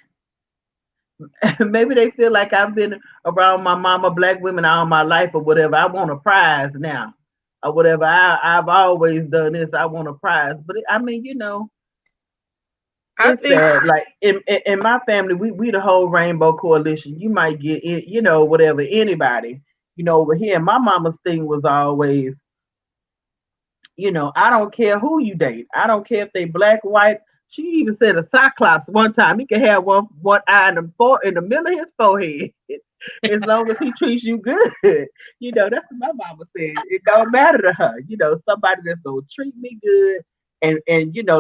maybe they feel like I've been around my mama black women all my life or whatever. I want a prize now or whatever. I've always done this. I want a prize, but I mean, I It's think sad. Like in my family, we the whole rainbow coalition. You might get it, whatever, anybody. Over here, my mama's thing was always, I don't care who you date. I don't care if they black, white. She even said a cyclops one time. He could have one eye in the middle of his forehead, as long as he treats you good. That's what my mama said. It don't matter to her. Somebody that's gonna treat me good and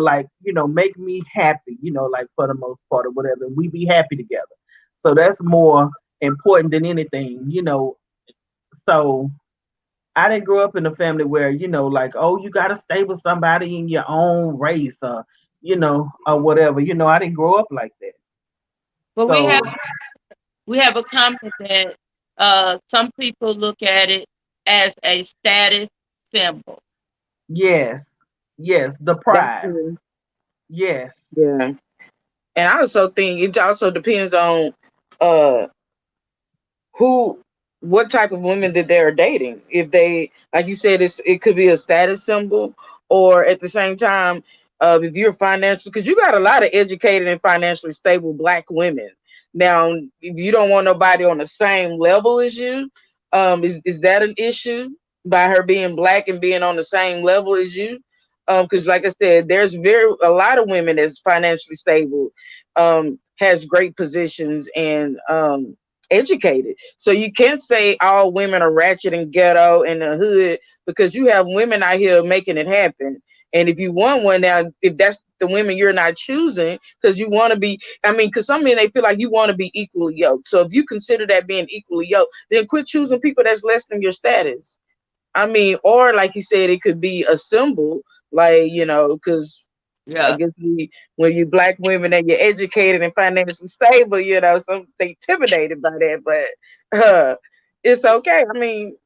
like, make me happy. Like for the most part or whatever. And we be happy together. So that's more important than anything. So I didn't grow up in a family where, like, oh, you got to stay with somebody in your own race or whatever. I didn't grow up like that. But So, we have a comment that some people look at it as a status symbol. yes, yes, the that's prize. true. Yes, Yeah. And I also think it also depends on uh who what type of women that they're dating. If they, like you said, it could be a status symbol, or at the same time, if you're financial, because you got a lot of educated and financially stable black women. Now, if you don't want nobody on the same level as you, is that an issue by her being black and being on the same level as you? Because like I said, there's a lot of women that's financially stable, has great positions, and educated. So you can't say all women are ratchet and ghetto in the hood, because you have women out here making it happen. And if you want one now, if that's the women you're not choosing because you want to be, I mean, because some men, they feel like you want to be equally yoked. So if you consider that being equally yoked, then quit choosing people that's less than your status. I mean, or like you said, it could be a symbol, like, because I Yeah. guess when you black women and you're educated and financially stable, some they intimidated by that, but it's okay. I mean,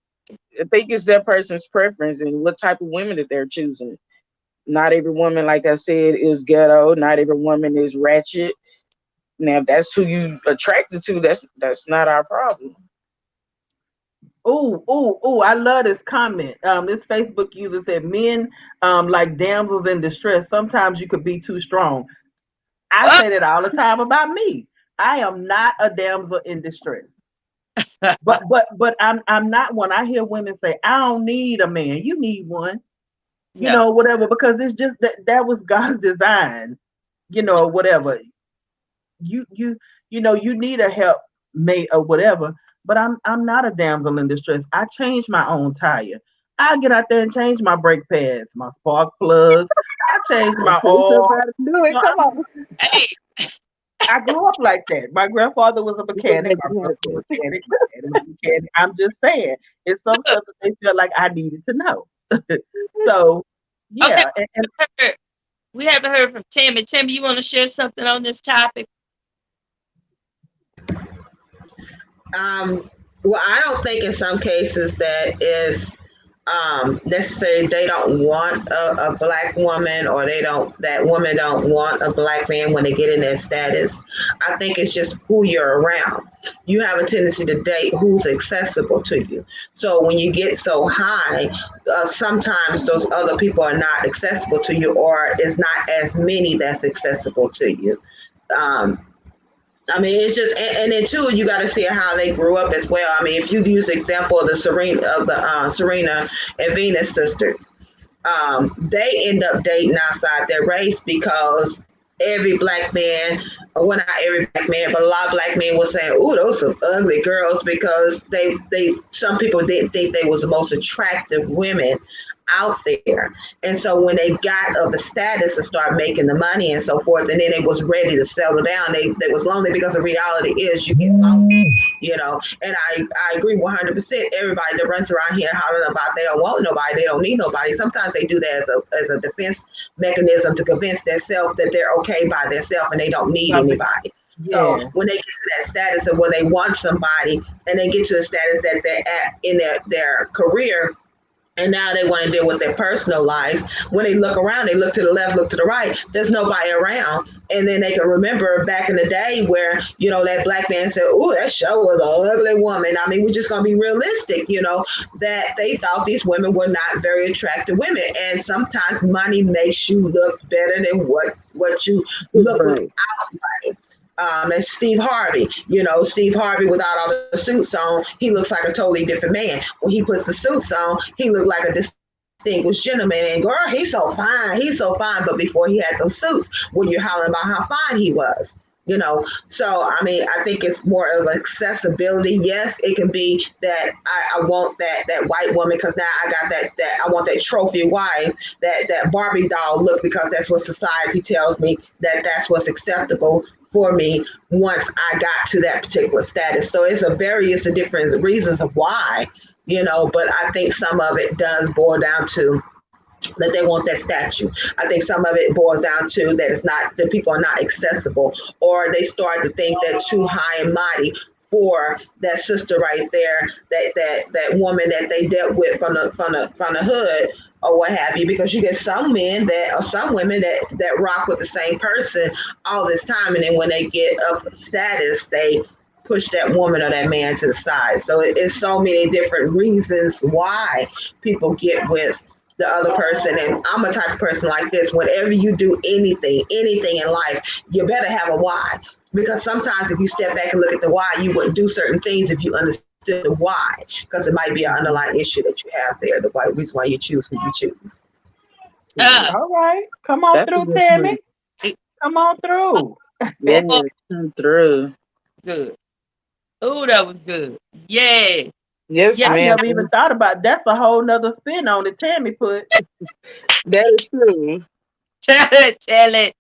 I think it's that person's preference and what type of women that they're choosing. Not every woman, like I said, is ghetto. Not every woman is ratchet. Now, if that's who you attracted to, that's not our problem. oh, I love this comment. This Facebook user said, "Men, like damsels in distress. Sometimes you could be too strong." I Oh, say that all the time about me. I am not a damsel in distress. But I'm not one. I hear women say, "I don't need a man." You need one, yeah. whatever, because it's just that was God's design, whatever. You need a help mate or whatever. But I'm not a damsel in distress. I change my own tire. I get out there and change my brake pads, my spark plugs. I change my Okay, oil. somebody do it. Come on. Hey, I grew up like that. My grandfather was a We gonna mechanic. make My it brother was happen. a mechanic. My dad was a mechanic. I'm just saying, it's some look. stuff that they feel like I needed to know. So, Okay, yeah, and we haven't heard from Tammy. Tammy, you want to share something on this topic? Um, well, I don't think in some cases that is necessary. They don't want a black woman, or they don't that woman don't want a black man when they get in their status. I think it's just who you're around. You have a tendency to date who's accessible to you. So when you get so high, sometimes those other people are not accessible to you, or is not as many that's accessible to you. Um, I mean, it's just, and then too, you got to see how they grew up as well. I mean, if you use the example of the Serena and Venus sisters, they end up dating outside their race because every black man, well, not every black man, but a lot of black men were saying, "Oh, those are ugly girls," because some people didn't think they was the most attractive women out there. And so when they got of the status to start making the money and so forth, and then they was ready to settle down, they was lonely, because the reality is you get lonely. And I agree 100%. Everybody that runs around here hollering about they don't want nobody, they don't need nobody. Sometimes they do that as a defense mechanism to convince themselves that they're okay by themselves and they don't need anybody. So yes, when they get to that status of where they want somebody, and they get to a status that they're at in their career, And now they want to deal with their personal life. When they look around, they look to the left, look to the right, there's nobody around. And then they can remember back in the day where, that black man said, "Oh, that show was an ugly woman." I mean, we're just going to be realistic, that they thought these women were not very attractive women. And sometimes money makes you look better than what you look Right. without money. And Steve Harvey. Steve Harvey without all the suits on, he looks like a totally different man. When he puts the suits on, he looked like a distinguished gentleman. And girl, he's so fine. But before he had those suits, when you're hollering about how fine he was. So I mean, I think it's more of accessibility. Yes, it can be that I want that white woman because now I got that I want that trophy wife, that Barbie doll look, because that's what society tells me that's what's acceptable for me once I got to that particular status. So it's a various of different reasons of why, but I think some of it does boil down to that they want that statue. I think some of it boils down to that it's not that people are not accessible, or they start to think they're too high and mighty for that sister right there, that woman that they dealt with from the hood or what have you. Because you get some men that or some women that rock with the same person all this time, and then when they get of status, they push that woman or that man to the side. So it's so many different reasons why people get with the other person. And I'm a type of person like this. Whenever you do anything in life, you better have a why. Because sometimes if you step back and look at the why, you wouldn't do certain things if you understood the why. Because it might be an underlying issue that you have there, the why, reason why you choose who you choose. Right. All right. Come on That's a through, good point. Tammy. it, Come on through. Yeah, oh, come through. good. Oh, that was good. Yeah. Yes, Yeah. I ma'am. never even thought about that's a whole nother spin on it. Tammy put. That is true. Tell it. Tell it.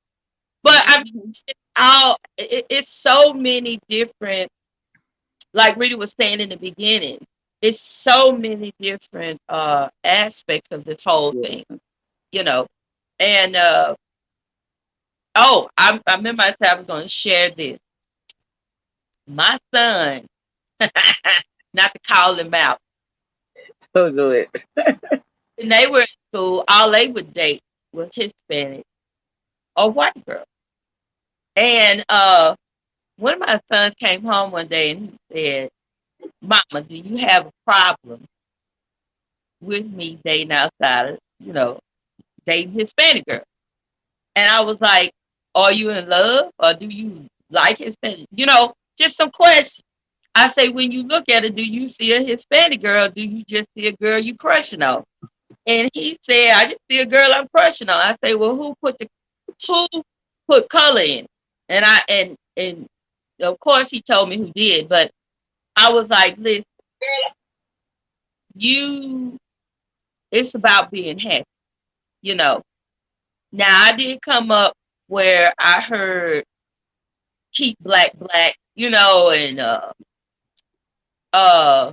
But I mean, Mhm. it's so many different, like Rita was saying in the beginning, it's so many different aspects of this whole Yeah. thing, you know. And oh, I remember I said I was going to share this. My son, not to call him out, So good. when they were in school, all they would date was Hispanic or white girl. And one of my sons came home one day and he said, "Mama, do you have a problem with me dating outside of, dating Hispanic girl?" And I was like, "Are you in love or do you like Hispanic?" Just some questions. I say, when you look at it, do you see a Hispanic girl? Do you just see a girl you crushing on? And he said, "I just see a girl I'm crushing on." I say, "Well, who put color in?" And of course he told me who did, but I was like, "Listen, you it's about being happy, you know." Now I did come up where I heard keep black black, and uh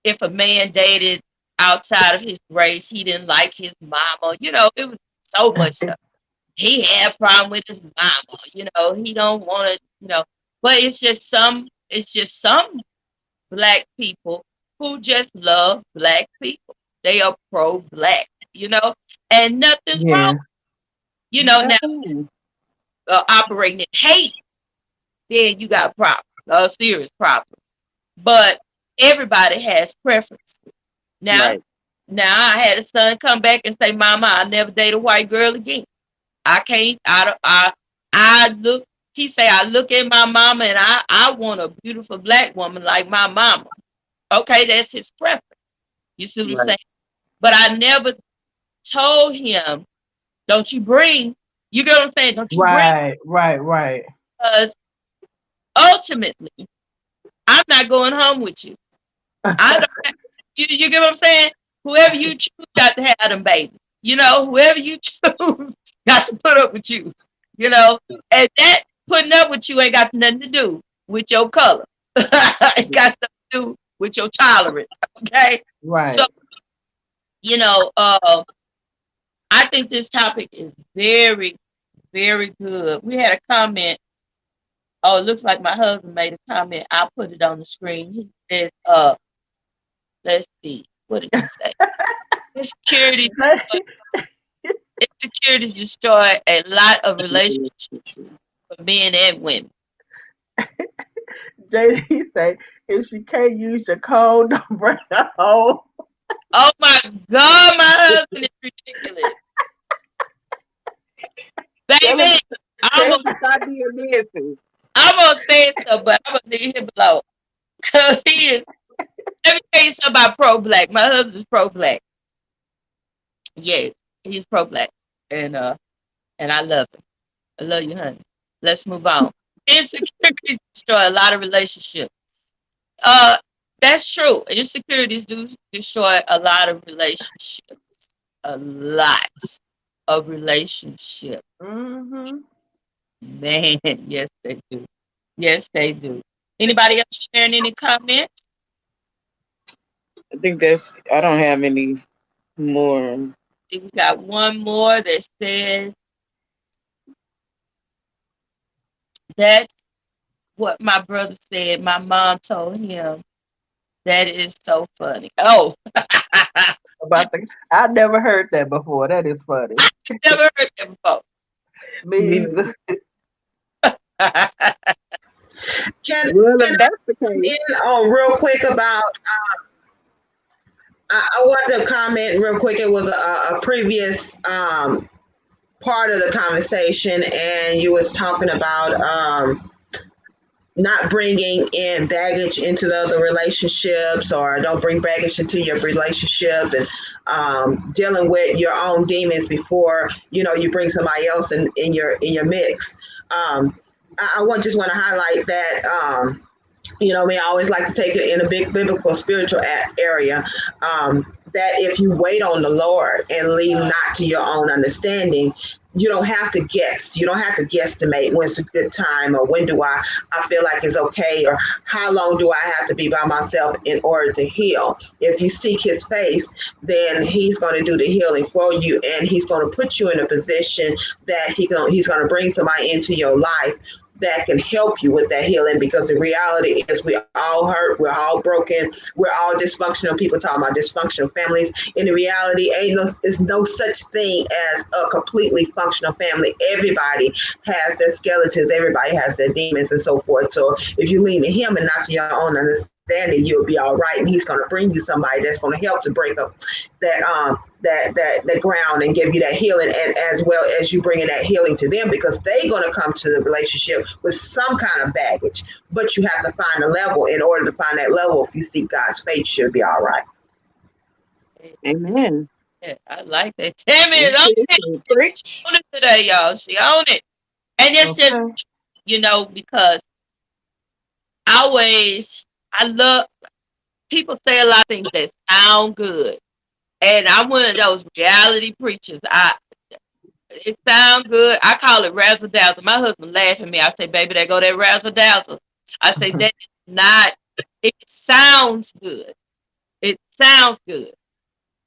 if a man dated outside of his race, he didn't like his mama. It was so much stuff. He had a problem with his mama. He don't want to. But it's just some black people who just love black people. They are pro black. And nothing's wrong. Yes. Now Nothing. operating in hate, then you got a problem, a serious problem. But everybody has preference. Now, Right. now I had a son come back and say, "Mama, I'll never date a white girl again. I can't. I look." He say, "I look at my mama and I want a beautiful black woman like my mama." Okay, that's his preference. You see what I'm Right. saying? But I never told him, "Don't you bring." You get what I'm saying? Don't you bring? Right, right, right. Because ultimately, I'm not going home with you. I don't. You get what I'm saying? Whoever you choose got to have them babies. Whoever you choose got to put up with you. And that putting up with you ain't got nothing to do with your color. It got something to do with your tolerance. Okay. So, Right. you know, uh, I think this topic is very, very good. We had a comment. Oh, it looks like my husband made a comment. I'll put it on the screen. He says, let's see, what did he say? Insecurity, Jay, insecurities destroy a lot of relationships for men and women. JD say, if she can't use your code, don't bring her home. Oh my God, my husband is ridiculous. Tell him, Baby, I'm tell gonna, him to stop being messy. I'm gonna say so, but I'm gonna leave him alone. Cause he is, let me tell you something about pro black. My husband's pro black. Yeah, he's pro black. And I love him. I love you, honey. Let's move on. Insecurities destroy a lot of relationships. Uh, that's true. Insecurities do destroy a lot of relationships. A lot of relationships. Mm-hmm. Man, yes they do. Yes they do. Anybody else sharing any comments? I think that's. I don't have any more. We got one more that says that's what my brother said. My mom told him. That is so funny. Oh, About the, I never heard that before. That is funny. never heard that before. Me Me. either. Can Well, can if I that's the come case, in on real quick about I wanted to comment real quick. It was a previous part of the conversation, and you was talking about not bringing in baggage into the other relationships, or don't bring baggage into your relationship, and dealing with your own demons before you bring somebody else in your mix. I just want to highlight that. I always like to take it in a big biblical spiritual area. That if you wait on the Lord and lean not to your own understanding, you don't have to guess. You don't have to guesstimate when's a good time, or when do I feel like it's okay, or how long do I have to be by myself in order to heal. If you seek His face, then He's going to do the healing for you, and He's going to put you in a position that He's going to bring somebody into your life that can help you with that healing, because the reality is we all hurt, we're all broken, we're all dysfunctional. People talking about dysfunctional families. In the reality, there's no such thing as a completely functional family. Everybody has their skeletons, everybody has their demons and so forth. So if you lean to Him and not to your own understanding, you'll be all right, and He's going to bring you somebody that's going to help to break up that ground and give you that healing, and as well as you bringing that healing to them, because they're going to come to the relationship with some kind of baggage. But you have to find a level. In order to find that level, if you seek God's face, you'll be all right. amen. Yeah, I like that. Tammy is That's on it. it. So preach. On it today, y'all. She on it. And it's just, Okay. because always, I love, people say a lot of things that sound good. And I'm one of those reality preachers. It sound good. I call it razzle dazzle. My husband laughs at me. I say, baby, there go that razzle dazzle. I say, that is not, it sounds good. It sounds good.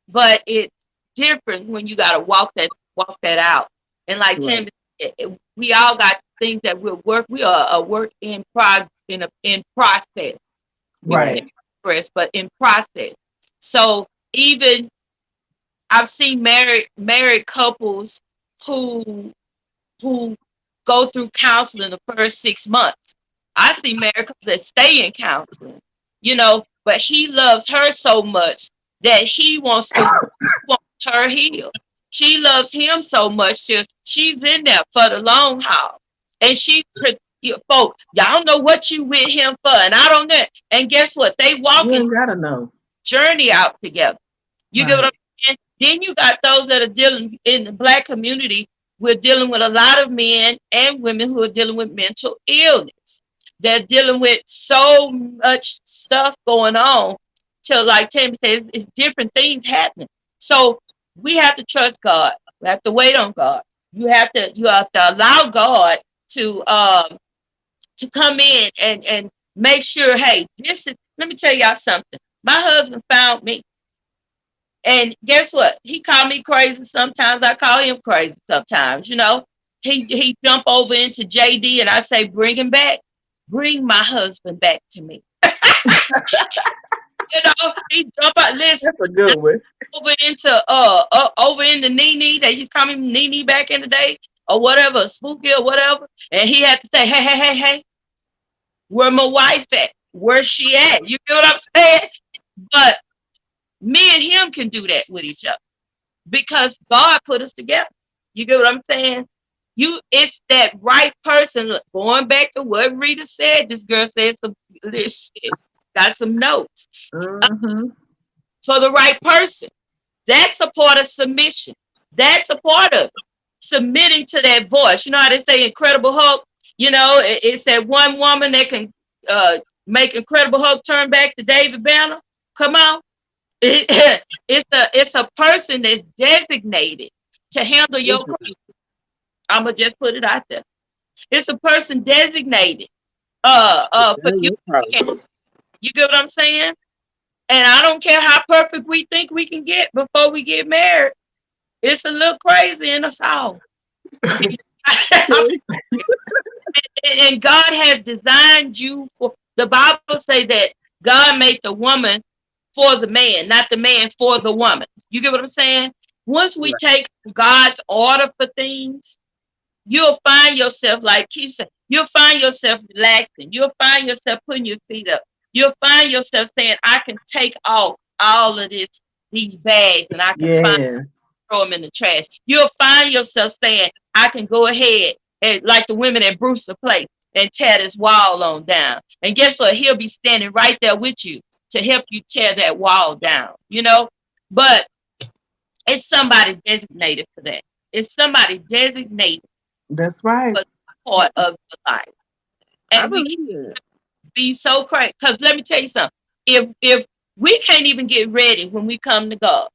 But it's different when you got to walk that out. And like Right. Tim, we all got things that we'll work. We are a work in in process. People say Right. progress, but in process. So even I've seen married couples who who go through counseling the first 6 months. I see married couples that stay in counseling, but he loves her so much that he wants her healed. She loves him so much that she's in there for the long haul. And folks, y'all know what you with him for, and I don't know. And guess what? They You walking ain't gotta know. journey out together. You get what Right. I'm saying? Then you got those that are dealing in the black community. We're dealing with a lot of men and women who are dealing with mental illness. They're dealing with so much stuff going on. Till like Tammy says, it's different things happening. So we have to trust God. We have to wait on God. You have to allow God to come in and make sure, hey, this is, let me tell y'all something. My husband found me. And guess what? He called me crazy sometimes. I call him crazy sometimes. He jump over into JD and I say, bring him back. Bring my husband back to me. He jump out. Listen, That's a good one. over into over into Nene. They used to call him Nene back in the day, or whatever, Spooky or whatever. And he had to say, hey, hey, hey, hey, where my wife at? Where's she at? You know what I'm saying? But me and him can do that with each other because God put us together. You get what I'm saying? It's that right person. Look, going back to what Rita said, this girl said some this shit. Got some notes Mm-hmm. for the right person. That's a part of submission. That's a part of it. Submitting to that voice. You know how they say Incredible Hulk? It's that one woman that can uh, make Incredible Hulk turn back to David Banner. Come on. It's a person that's designated to handle your crisis. I'm gonna just put it out there. It's a person designated for you. Your process. You get what I'm saying? And I don't care how perfect we think we can get before we get married. It's a little crazy in us all. And God has designed you for the Bible say that God made the woman for the man, not the man for the woman. You get what I'm saying? Once we Right. take God's order for things, you'll find yourself, like he said, you'll find yourself relaxing. You'll find yourself putting your feet up. You'll find yourself saying, I can take off all of these bags and I can find Yeah. throw them in the trash. You'll find yourself saying, I can go ahead and like the women at Brewster Place and tear this wall on down. And guess what? He'll be standing right there with you to help you tear that wall down. But it's somebody designated for that. It's somebody designated That's right. for the part of the life. I And we can believe it. be so crazy. Because let me tell you something. If we can't even get ready when we come to God,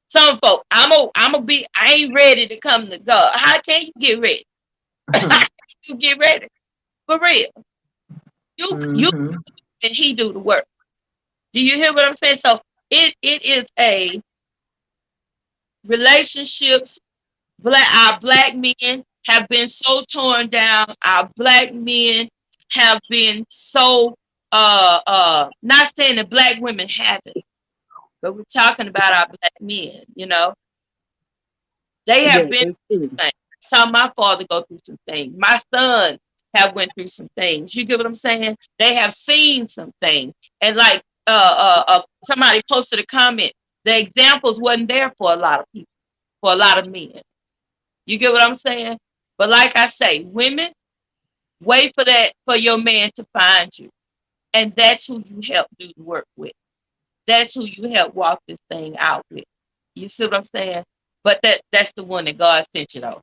some folk, I ain't ready to come to God. How can you get ready? How can you get ready? For real. You Mm-hmm. and he do the work. Do you hear what I'm saying? So it is a relationships. Our black men have been so torn down. Our black men have been so not saying that black women haven't, but we're talking about our black men. They have Yeah, been that's true. things. Saw my father go through some things. My sons have went through some things. You get what I'm saying? They have seen some things. And like somebody posted a comment, the examples wasn't there for a lot of people, for a lot of men. You get what I'm saying? But like I say, women, wait for that for your man to find you. And that's who you help do the work with. That's who you help walk this thing out with. You see what I'm saying? But that's the one that God sent you though.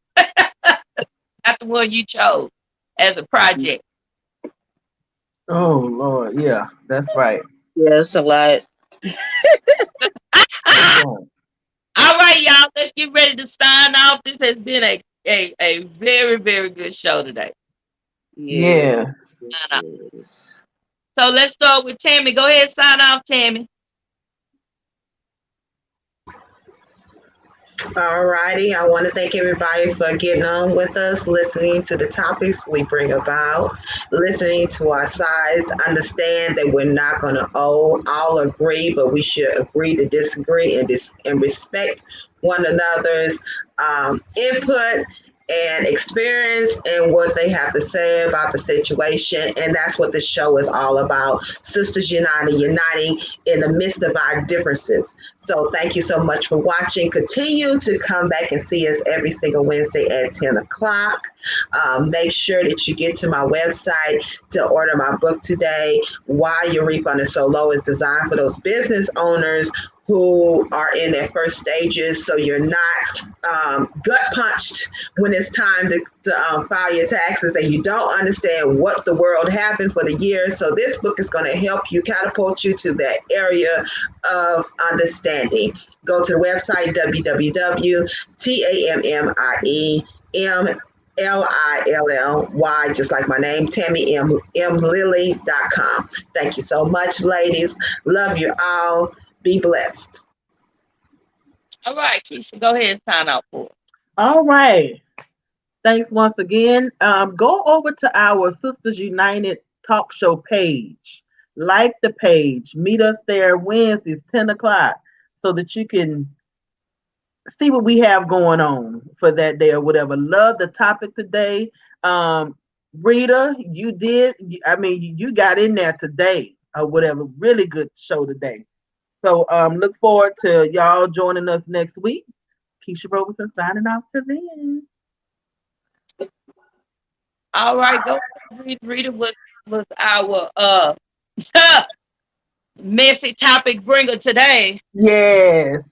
Not the one you chose as a project. Oh Lord, yeah, that's right. Yeah, it's a lot. That's All right. right, y'all. Let's get ready to sign off. This has been a very, very good show today. Yeah. Yeah. Sign off. So let's start with Tammy. Go ahead, sign off, Tammy. Alrighty, I want to thank everybody for getting on with us, listening to the topics we bring about, listening to our sides, understand that we're not going to all agree, but we should agree to disagree and respect one another's input and experience and what they have to say about the situation. And that's what this show is all about. Sisters uniting in the midst of our differences. So thank you so much for watching. Continue to come back and see us every single Wednesday at 10 o'clock. Make sure that you get to my website to order my book today. Why Your Refund is So Low is designed for those business owners who are in their first stages, so you're not gut punched when it's time to file your taxes and you don't understand what the world happened for the year. So this book is going to help you catapult you to that area of understanding. Go to the website www.tammie.com, just like my name, TammyMLilly.com. Thank you so much, ladies. Love you all. Be blessed. All right, Keisha, go ahead and sign off for us. All right. Thanks once again. Go over to our Sisters United talk show page. Like the page. Meet us there Wednesdays, 10 o'clock, so that you can see what we have going on for that day or whatever. Love the topic today. Rita, you did, I mean, you got in there today or whatever. Really good show today. So look forward to y'all joining us next week. Keisha Roberson signing off to then. All right, go read. Rita was our messy topic bringer today. Yes.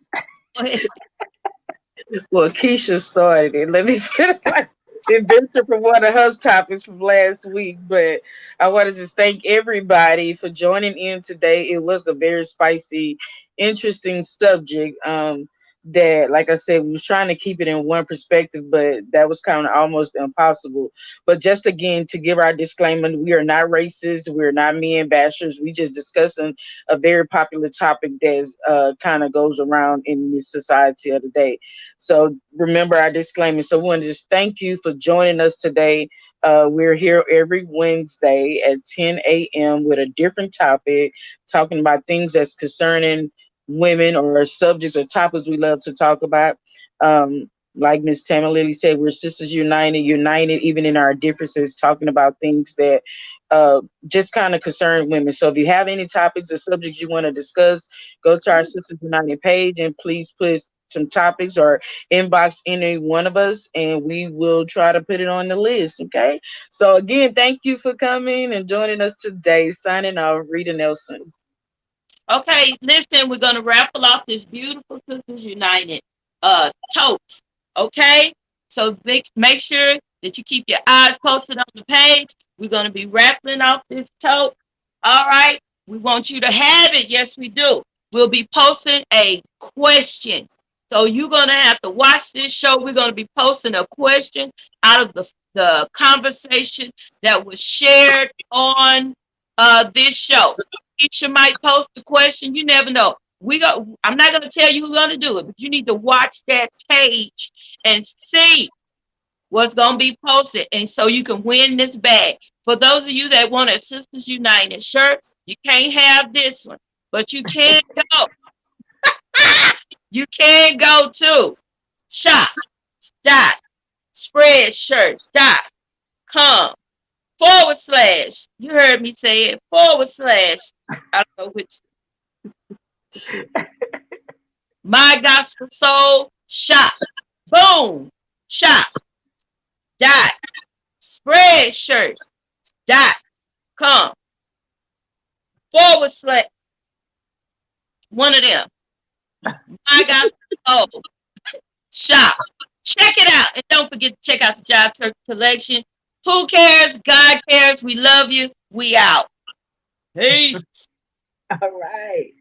Well, Keisha started it. Let me put it like inventor for one of her topics from last week. But I want to just thank everybody for joining in today. It was a very spicy, interesting subject. That, like I said, we was trying to keep it in one perspective, but that was kind of almost impossible. But just again, to give our disclaimer, we are not racist. We're not men bashers. We just discussing a very popular topic that kind of goes around in this society of the day. So remember our disclaimer. So we want to just thank you for joining us today. We're here every Wednesday at 10 a.m. with a different topic, talking about things that's concerning women or subjects or topics we love to talk about. Like Miss Tammy Lily said, we're sisters united even in our differences, talking about things that just kind of concern women. So if you have any topics or subjects you want to discuss, go to our Sisters United page and please put some topics or inbox any one of us and we will try to put it on the list. Okay. So again, thank you for coming and joining us today. Signing off, Rita Nelson. Okay, listen, we're gonna raffle off this beautiful Sisters United tote. Okay, so make sure that you keep your eyes posted on the page. We're gonna be raffling off this tote. All right, we want you to have it. Yes, we do. We'll be posting a question. So you're gonna have to watch this show. We're gonna be posting a question out of the conversation that was shared on this show. Keisha might post the question. You never know. I'm not gonna tell you who's gonna do it, but you need to watch that page and see what's gonna be posted, and so you can win this bag. For those of you that want a Sisters United shirt, you can't have this one, but you can go. You can go to shop dot spreadshirt dot com /. You heard me say it /. I don't know which. My Gospel Soul Shop. Boom. Shop. Dot. Spreadshirt. Dot. Com / one of them. My Gospel Soul Shop. Check it out. And don't forget to check out the Job Search Collection. Who cares? God cares. We love you. We out. Peace. All right.